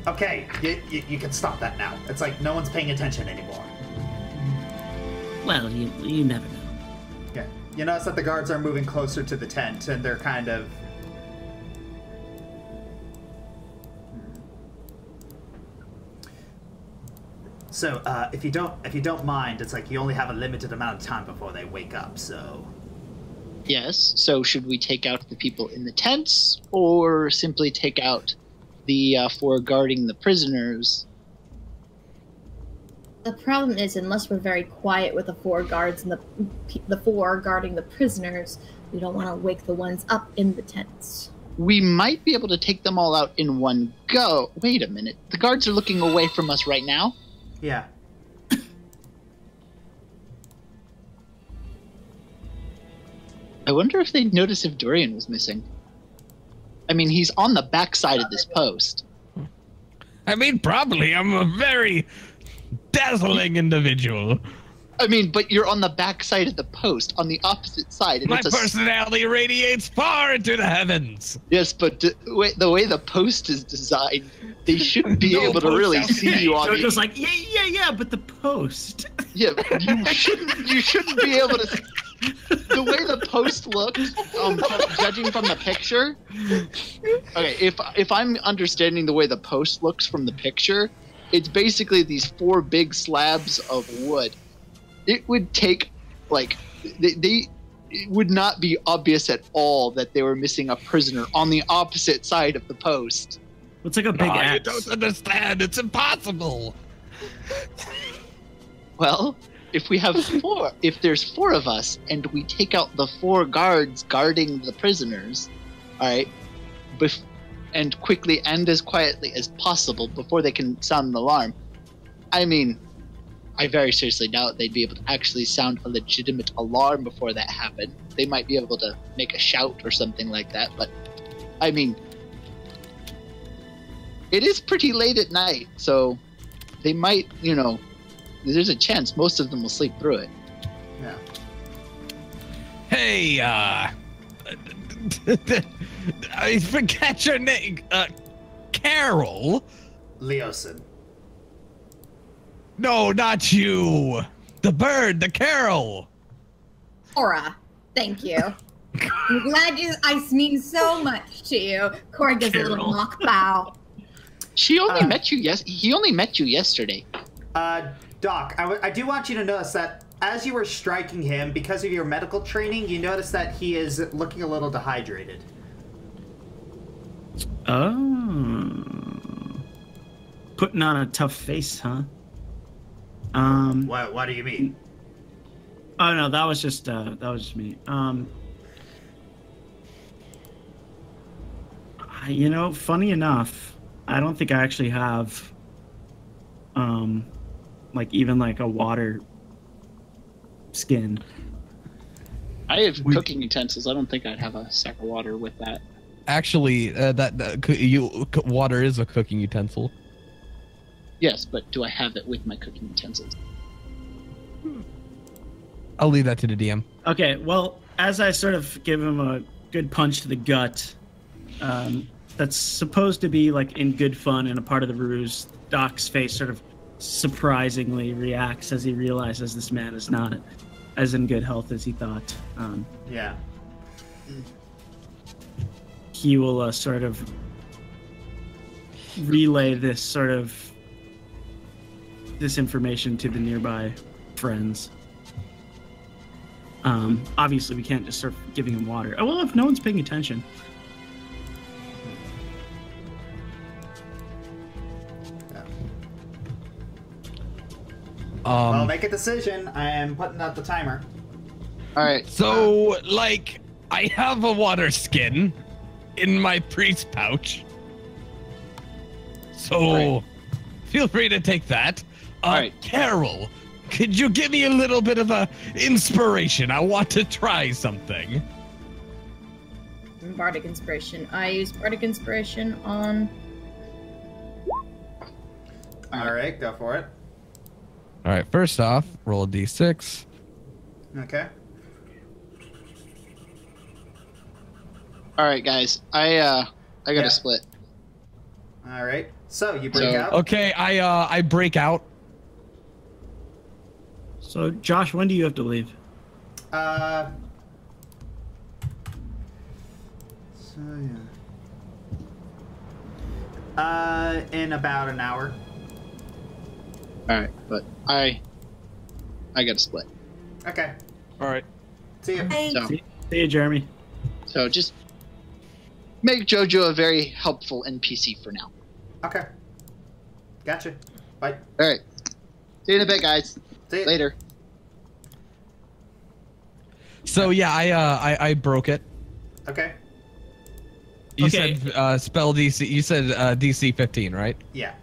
Okay, you can stop that now. It's like no one's paying attention anymore. Well, you never know. Yeah, you notice that the guards are moving closer to the tent, and they're kind of. So, if you don't mind, it's like you only have a limited amount of time before they wake up. So. Yes. So should we take out the people in the tents, or simply take out the 4 guarding the prisoners? The problem is, unless we're very quiet with the 4 guards and the 4 guarding the prisoners, we don't want to wake the ones up in the tents. We might be able to take them all out in one go. Wait a minute. The guards are looking away from us right now. Yeah. I wonder if they'd notice if Durian was missing. I mean, he's on the backside of this post. I mean, probably. I'm a very dazzling individual. I mean, but you're on the backside of the post, on the opposite side. And My personality radiates far into the heavens. Yes, but the way the post is designed, they shouldn't be able to really see you on So the... it goes like, yeah, but the post. Yeah, you shouldn't be able to... The way the post looks, judging from the picture... Okay, if I'm understanding the way the post looks from the picture, it's basically these 4 big slabs of wood. It would take, like... It would not be obvious at all that they were missing a prisoner on the opposite side of the post. It's like a big axe. You don't understand. It's impossible. Well, if we have 4, if there's 4 of us, and we take out the 4 guards guarding the prisoners, all right, and quickly and as quietly as possible before they can sound an alarm, I mean, I very seriously doubt they'd be able to actually sound a legitimate alarm before that happened. They might be able to make a shout or something like that, but, I mean, it is pretty late at night, so they might, there's a chance most of them will sleep through it. Yeah. Hey, I forget your name. Carol? Leosin. No, not you. The bird, the Carol. Cora, thank you. I'm glad I mean so much to you. Cora gives a little mock bow. She only met you he only met you yesterday. Doc, I do want you to notice that as you were striking him, because of your medical training, you notice that he is looking a little dehydrated. Oh. Putting on a tough face, huh? What do you mean? Oh no, that was just me. Funny enough, I don't think I actually have even a water skin. I have cooking utensils. I don't think I'd have a sack of water with that. Actually, water is a cooking utensil. Yes, but do I have it with my cooking utensils? I'll leave that to the DM. Okay, well, as I sort of give him a good punch to the gut. That's supposed to be like in good fun and a part of the ruse. Doc's face sort of surprisingly reacts as he realizes this man is not as in good health as he thought. Yeah. He will sort of relay this information to the nearby friends. Obviously, we can't just start giving him water. Oh, well, if no one's paying attention. I'll make a decision. I am putting out the timer. All right. So, like, I have a water skin in my priest pouch. So, feel free to take that. right. Carol, could you give me a little bit of a inspiration? I want to try something. Bardic Inspiration. I use Bardic Inspiration on... Alright, go for it. All right, first off, roll a d6. Okay. All right, guys. I got a split. Alright. So, you break out. Okay, I break out. So, Josh, when do you have to leave? In about an hour. All right, but I got a split. Okay. All right. See you. So, See you, Jeremy. so just make Jojo a very helpful NPC for now. Okay. Gotcha. Bye. All right. See you in a bit, guys. See you. Later. So yeah, I broke it. Okay. You Okay. said spell DC. You said DC 15, right? Yeah.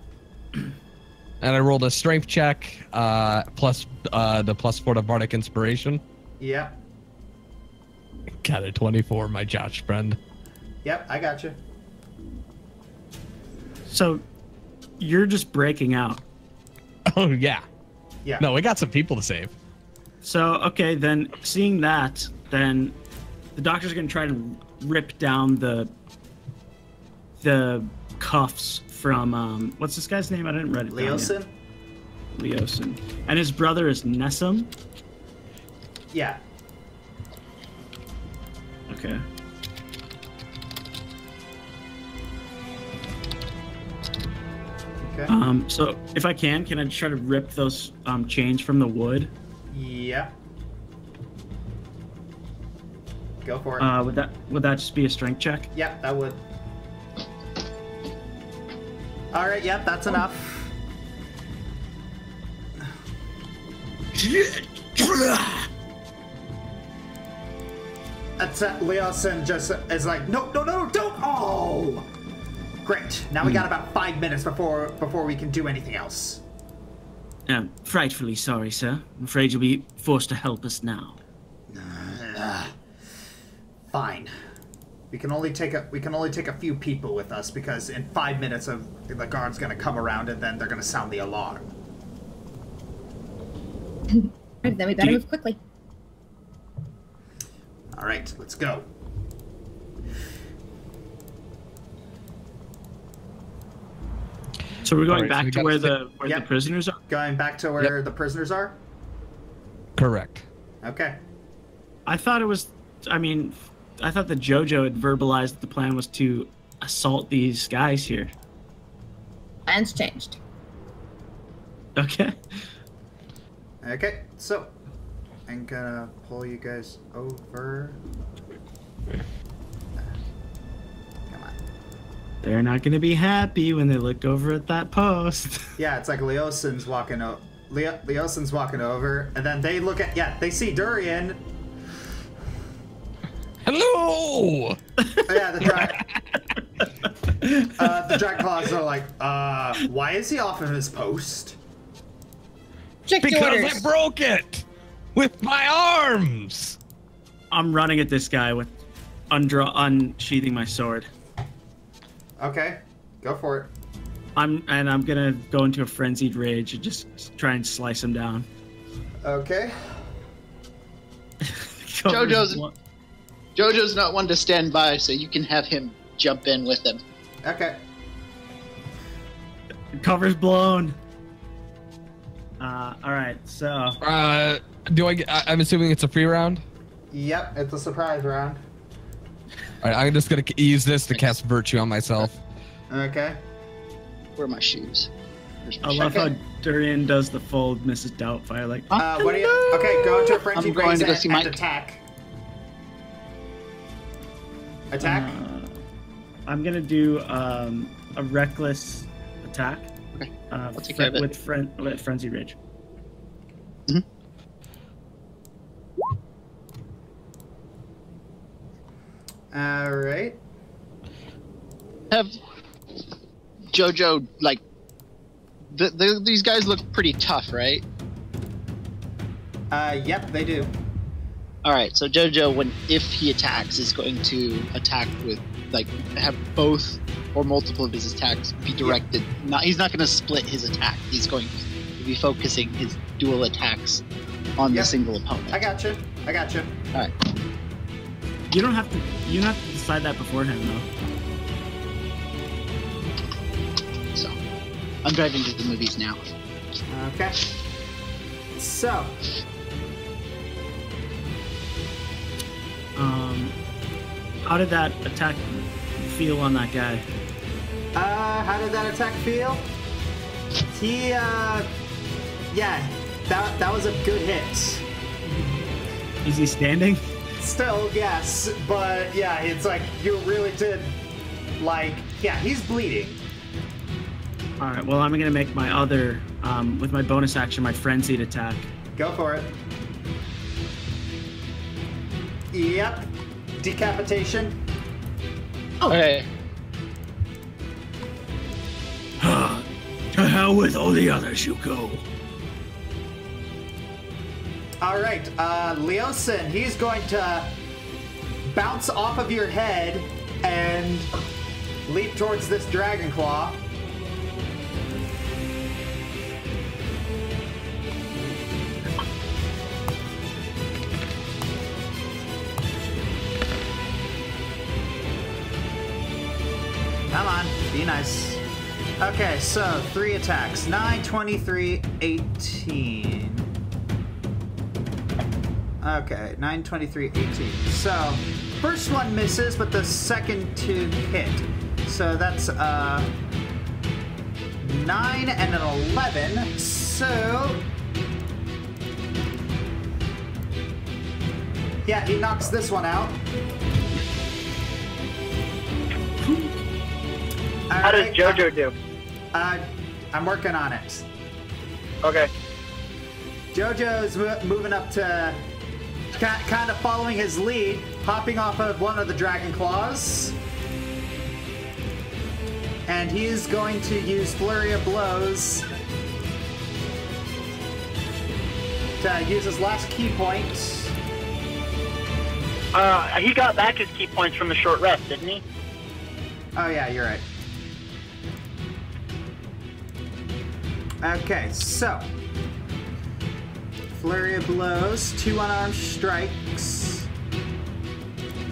And I rolled a strength check plus the +4 to Bardic Inspiration. Yeah. Got a 24, my Josh friend. Yep, I got you. So, you're just breaking out. Oh yeah. Yeah. No, we got some people to save. So, okay, then seeing that, then the doctor's gonna try to rip down the cuffs from what's this guy's name? I didn't write it down. Leosin? Leosin. And his brother is Nessum? Yeah. Okay. Okay. So if I can I just try to rip those chains from the wood? Yeah. Go for it. Would that just be a strength check? Yep, that would. Alright, yep, that's enough. That's Leosin just is like, no, don't! Oh! Great. Now we got about 5 minutes before we can do anything else. Frightfully sorry, sir. I'm afraid you'll be forced to help us now. Fine. We can only take a few people with us because in 5 minutes the guard's gonna come around and then they're gonna sound the alarm. Then we better move quickly. All right, let's go. So we're going Alright, so back we to got where the- the Yep. prisoners are? Going back to where the prisoners are? Correct. Okay. I thought that Jojo had verbalized that the plan was to assault these guys here. Plans changed. Okay. Okay, so I'm gonna pull you guys over. Come on. They're not going to be happy when they look over at that post. Yeah, it's like Leosin's walking over. Leosin's walking over, and then they look at they see Durian. Hello. Yeah, the Drag Claws are like, why is he off of his post? Strict Because orders. I broke it with my arms. I'm running at this guy with unsheathing my sword. Okay, go for it. I'm gonna go into a frenzied rage and just try and slice him down. Okay. Jojo's- Jojo's not one to stand by, so you can have him jump in with him. Okay. Cover's blown. All right, so. I'm assuming it's a free round? Yep, it's a surprise round. All right, I'm just going to use this to cast Virtue on myself. Okay. Where are my shoes? Where's my I shoes? love how Durian does the full Mrs. Doubtfire, like. What do you? Okay, go into a frenzy I'm going raise to go and, see and Mike. attack. Attack. I'm gonna do a reckless attack. Okay. I'll take care of it. with Frenzy Rage. Mhm. All right. Have Jojo, like, these guys look pretty tough, right? Yep, they do. All right, so Jojo, if he attacks, is going to attack with, like, have both or multiple of his attacks be directed. He's not going to split his attack. He's going to be focusing his dual attacks on the single opponent. I got you. All right. You don't have to decide that beforehand, though. So, I'm driving to the movies now. Okay. So. How did that attack feel on that guy? How did that attack feel? He, yeah, that was a good hit. Is he standing? Still, yes, but yeah, it's like you really did, like, yeah, he's bleeding. All right. Well, I'm gonna make my other, with my bonus action, my frenzied attack. Go for it. Yep. Decapitation. Okay. To hell with all the others, you go. All right, Leosin, he's going to bounce off of your head and leap towards this dragon claw. Come on, be nice. Okay, so 3 attacks. 9, 23, 18. Okay, 9, 23, 18. So, first one misses, but the second 2 hit. So that's 9 and an 11. So, yeah, he knocks this one out. How does Jojo do? I'm working on it. Okay. Jojo's moving up to kind of following his lead, hopping off of one of the dragon claws. And he is going to use Flurry of Blows to use his last key point. He got back his key points from the short rest, didn't he? Oh yeah, you're right. Okay, so Flurry of Blows, 2 unarmed strikes.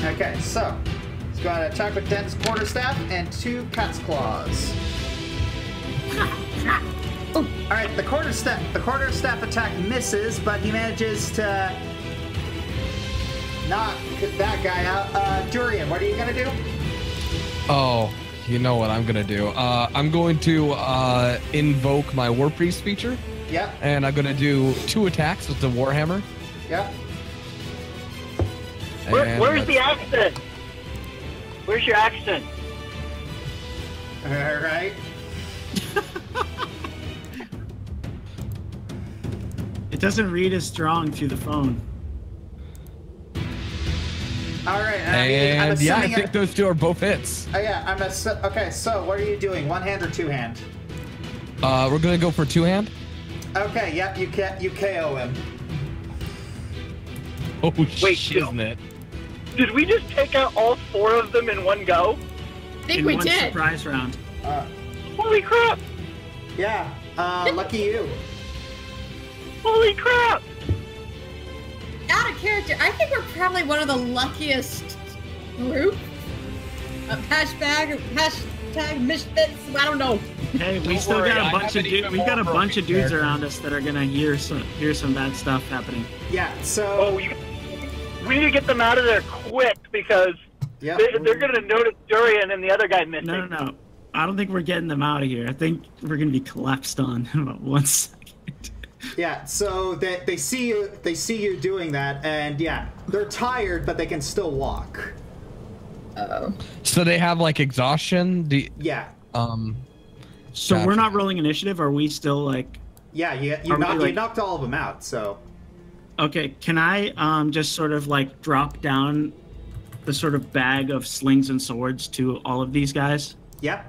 Okay, so he's going to attack with Den's Quarterstaff and 2 Cat's Claws. Alright, the quarterstaff attack misses, but he manages to knock that guy out. Durian, what are you going to do? Oh, you know what I'm gonna do? I'm going to invoke my War Priest feature. Yep. And I'm gonna do 2 attacks with the Warhammer. Yep. Where's the accent? Where's your accent? Alright. It doesn't read as strong through the phone. All right, And yeah, I think those 2 are both hits. Oh yeah, okay. So what are you doing? 1 hand or 2 hand? We're gonna go for 2 hand. Okay, yep, you KO him. Oh, Wait, shiznit. Did we just take out all 4 of them in one go? I think in we one did. surprise round. Holy crap! Yeah, lucky you. Holy crap! Out of character, I think we're probably one of the luckiest Group? Hashtag misfits. I don't know. Hey, we still got a bunch of dudes. We got a bunch of dudes around us that are gonna hear some bad stuff happening. Yeah. So. Oh, we need to get them out of there quick because they're gonna notice Durian and the other guy missing. No. I don't think we're getting them out of here. I think we're gonna be collapsed on in about 1 second. Yeah. So they see you. They see you doing that, and yeah, they're tired, but they can still walk. Uh-oh. So they have like exhaustion. Yeah. So Gotcha. we're not rolling initiative. Are we still like? Yeah. You knocked all of them out. So. Okay. Can I just sort of like drop down the sort of bag of slings and swords to all of these guys? Yeah.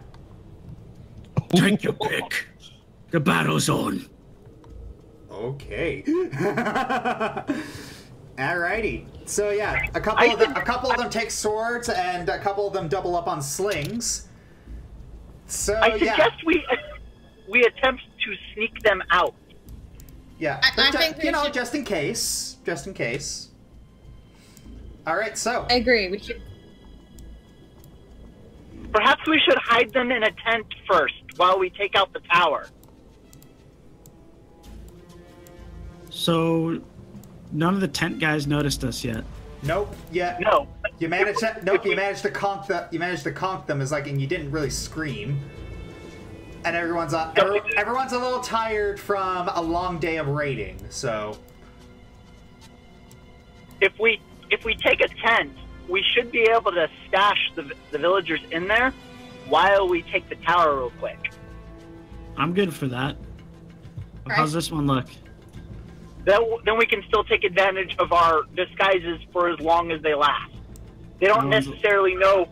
Take your pick. The battle's on. Okay. Alrighty. So yeah, a couple of them take swords, and a couple of them double up on slings. So I suggest we attempt to sneak them out. Yeah. I think we should... just in case. Just in case. Alright, so. I agree. We should. Perhaps we should hide them in a tent first while we take out the tower. So, none of the tent guys noticed us yet. Nope. Yeah. No. You managed to. Nope. You managed to conk the. You managed to conk them as like, and you didn't really scream. And everyone's a little tired from a long day of raiding. So. If we take a tent, we should be able to stash the villagers in there while we take the tower real quick. I'm good for that. Right. How's this one look? Then we can still take advantage of our disguises for as long as they last. They don't necessarily know.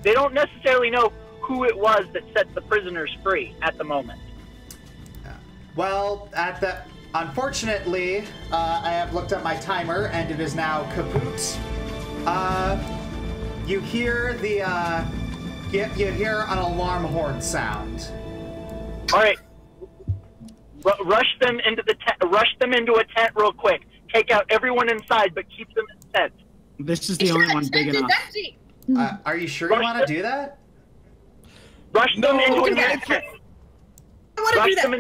They don't necessarily know who it was that set the prisoners free at the moment. Well, unfortunately, I have looked at my timer, and it is now kaput. You hear you hear an alarm horn sound. All right, rush them into a tent real quick. Take out everyone inside, but keep them in the tent. This is the only one big enough. Are you sure you want to do that? Rush them into a near tent. I want to do that.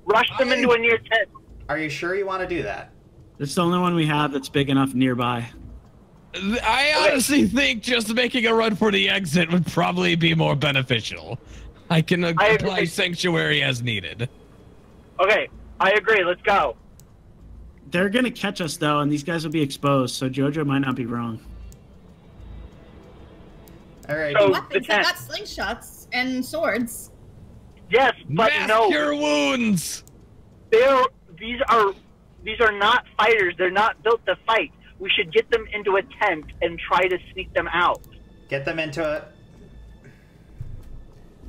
Rush them into a near tent. Are you sure you want to do that? It's the only one we have that's big enough nearby. I honestly think just making a run for the exit would probably be more beneficial. I can apply sanctuary as needed. Okay, I agree. Let's go. They're gonna catch us though, and these guys will be exposed, so Jojo might not be wrong. All right. So, Weapons. They got slingshots and swords. Yes, but Mask no. your wounds. These are not fighters. They're not built to fight. We should get them into a tent and try to sneak them out. Get them into it.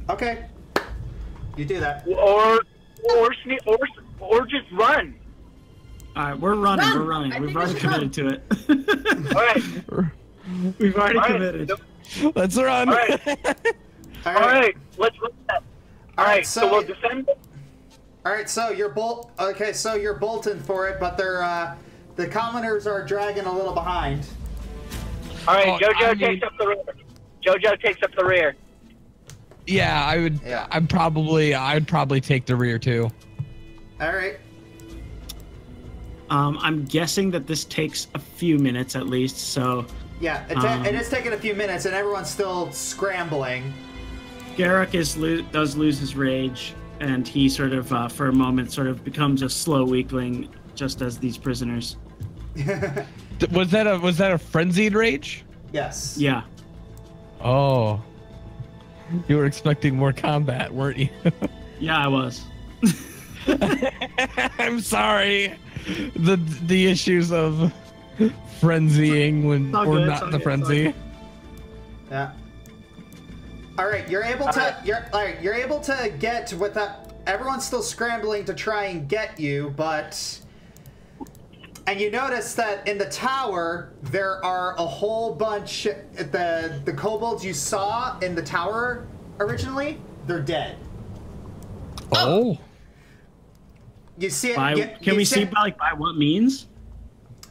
Okay. You do that. Or just run. All right, we're running. We're running. We've already committed to it. All right. We've already committed. Let's run. All right. All right. Let's run that. All right. So we'll defend. All right. So you're so you're bolting for it, but they're the commoners are dragging a little behind. All right. Jojo takes up the rear. Jojo takes up the rear. Yeah, I would. Yeah. I'd probably take the rear too. All right. I'm guessing that this takes a few minutes at least, so... Yeah, it is taking a few minutes, and everyone's still scrambling. Gerark does lose his rage, and he sort of, for a moment, sort of becomes a slow weakling, just as these prisoners. Was that a frenzied rage? Yes. Yeah. Oh. You were expecting more combat, weren't you? Yeah, I was. I'm sorry. The issues of frenzying when or not the frenzy. Yeah. All right, you're able to you're able to get with that. Everyone's still scrambling to try and get you, and you notice that in the tower there are a whole bunch. The kobolds you saw in the tower originally, they're dead. Oh. You see it? Can we see by what means?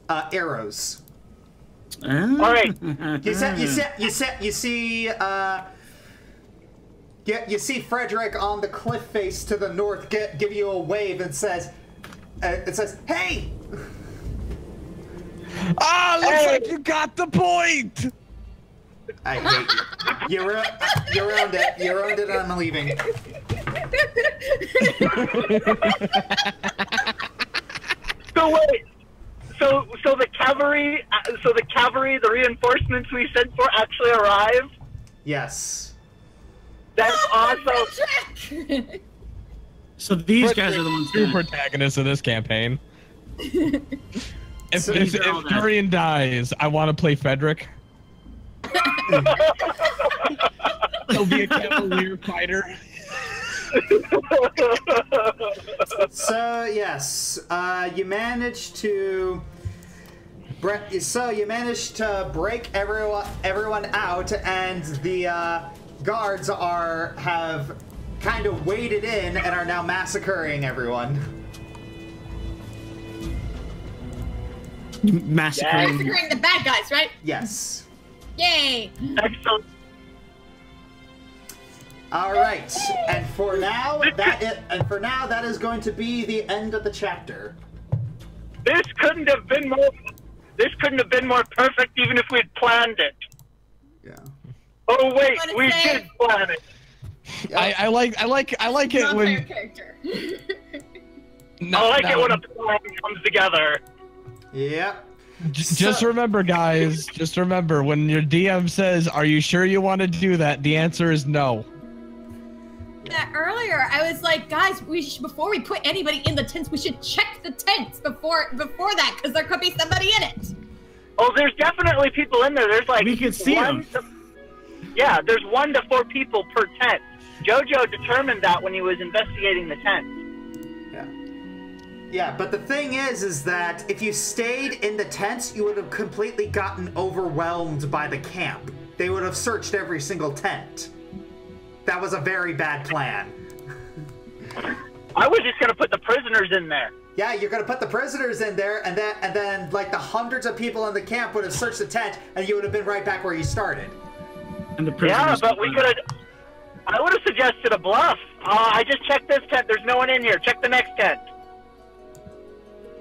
Arrows. All right. You see Frederick on the cliff face to the north give you a wave and says, "Hey!" Ah, looks like you got the point. I hate you. You ruined it. You ruined it, and I'm leaving. So wait. So the cavalry, the reinforcements we sent for actually arrived? Yes. That's awesome. So these guys are the ones true that... protagonists of this campaign. If these are all that. Durian dies, I want to play Frederick. He'll be a cavalier fighter. So yes, you managed to break everyone out, and the guards have kind of waded in and are now massacring everyone. Massacring. Massacring the bad guys, right? Yes. Yay! Excellent. All right, and for now that is going to be the end of the chapter. This couldn't have been more perfect, even if we had planned it. Yeah. Oh wait, we did plan it. I like it when. Character. I like it when a plan comes together. Yep. Just remember, guys. Just remember, when your DM says, "Are you sure you want to do that?" the answer is no. Yeah, earlier I was like, guys, before we put anybody in the tents, we should check the tents before that, because there could be somebody in it. Oh, there's definitely people in there. There's like We can see them. Yeah, there's 1 to 4 people per tent. Jojo determined that when he was investigating the tent. Yeah, but the thing is that if you stayed in the tents, you would have completely gotten overwhelmed by the camp. They would have searched every single tent. That was a very bad plan. I was just gonna put the prisoners in there. Yeah, you're gonna put the prisoners in there, and then like the hundreds of people in the camp would have searched the tent, and you would have been right back where you started. And the prisoners. Yeah, but we could have. I would have suggested a bluff. I just checked this tent. There's no one in here. Check the next tent.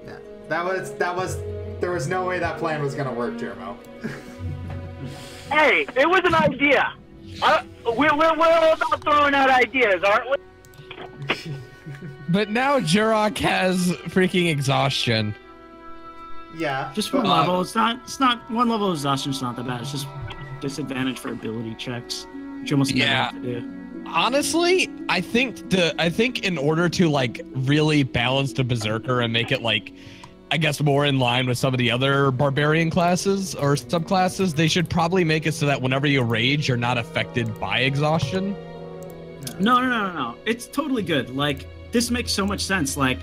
Yeah, there was no way that plan was gonna work, Jermo. Hey, it was an idea. We're all about throwing out ideas, aren't we? But now Gerark has freaking exhaustion. Yeah. Just one level. It's not one level of exhaustion. It's not that bad. It's just disadvantage for ability checks, which you almost never have to do. Honestly, I think in order to like really balance the berserker and make it like, I guess, more in line with some of the other barbarian classes or subclasses, they should probably make it so that whenever you rage, you're not affected by exhaustion. No. It's totally good. Like, this makes so much sense. Like,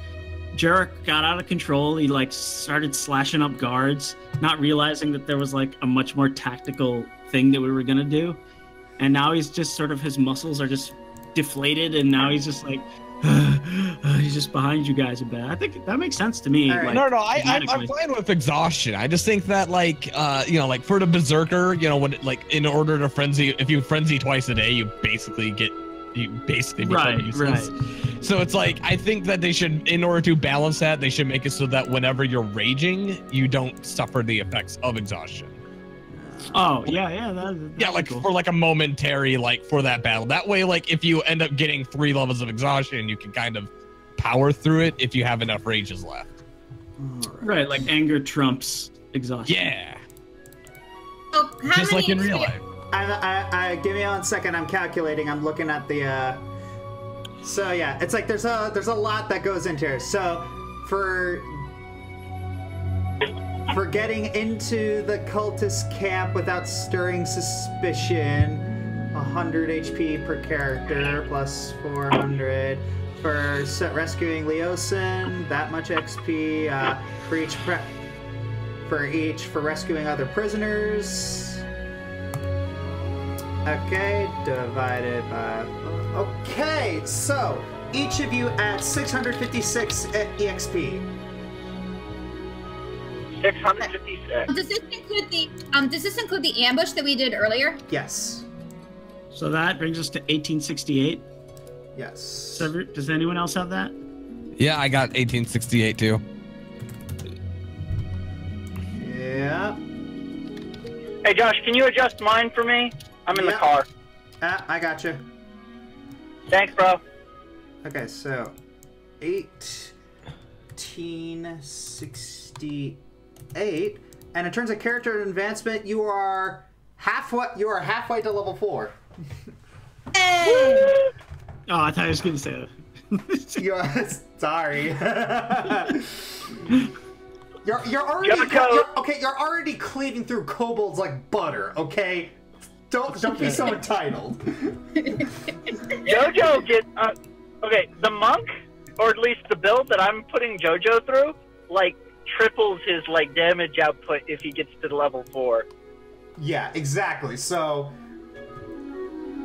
Gerark got out of control. He like started slashing up guards, not realizing that there was like a much more tactical thing that we were gonna do. And now he's just sort of, his muscles are just deflated, and now he's just like, he's just behind you guys a bit. I think that makes sense to me. Right. Like, I'm fine with exhaustion. I just think that like, like for the berserker, when like in order to frenzy, if you frenzy twice a day, you basically become useless. Right. So it's like, I think that they should, in order to balance that, they should make it so that whenever you're raging, you don't suffer the effects of exhaustion. Oh, yeah. Yeah, like cool. for like a momentary, like for that battle. That way, like if you end up getting 3 levels of exhaustion, you can kind of power through it if you have enough rages left. Right, like anger trumps exhaustion. Yeah. Oh, how Just many like in real life. I give me 1 second. I'm calculating. I'm looking at the. So yeah, it's like there's a lot that goes into here. So for getting into the cultist camp without stirring suspicion, 100 HP per character plus 400. For rescuing Leosin, that much XP. For rescuing other prisoners. Okay, divided by... Okay, so each of you add 656 EXP. 656. Does this include the ambush that we did earlier? Yes. So that brings us to 1868. Yes. Does anyone else have that? Yeah, I got 1868 too. Yeah. Hey, Josh, can you adjust mine for me? I'm in the car. I got you. Thanks, bro. Okay, so 1868, and in terms of character advancement, you are halfway to level 4. Hey! Oh, I thought I was going to say that. Sorry. You're already cleaving through kobolds like butter. Okay, don't be so entitled. Jojo okay. The monk, or at least the build that I'm putting Jojo through, like triples his like damage output if he gets to the level 4. Yeah, exactly. So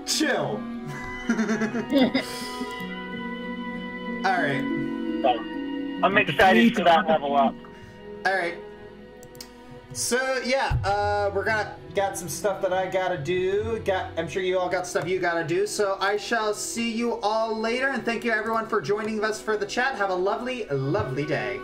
chill. All right. I'm excited for that level up. All right. So yeah, we're got some stuff that I gotta do. I'm sure you all got stuff you gotta do. So I shall see you all later, and thank you everyone for joining us for the chat. Have a lovely, lovely day.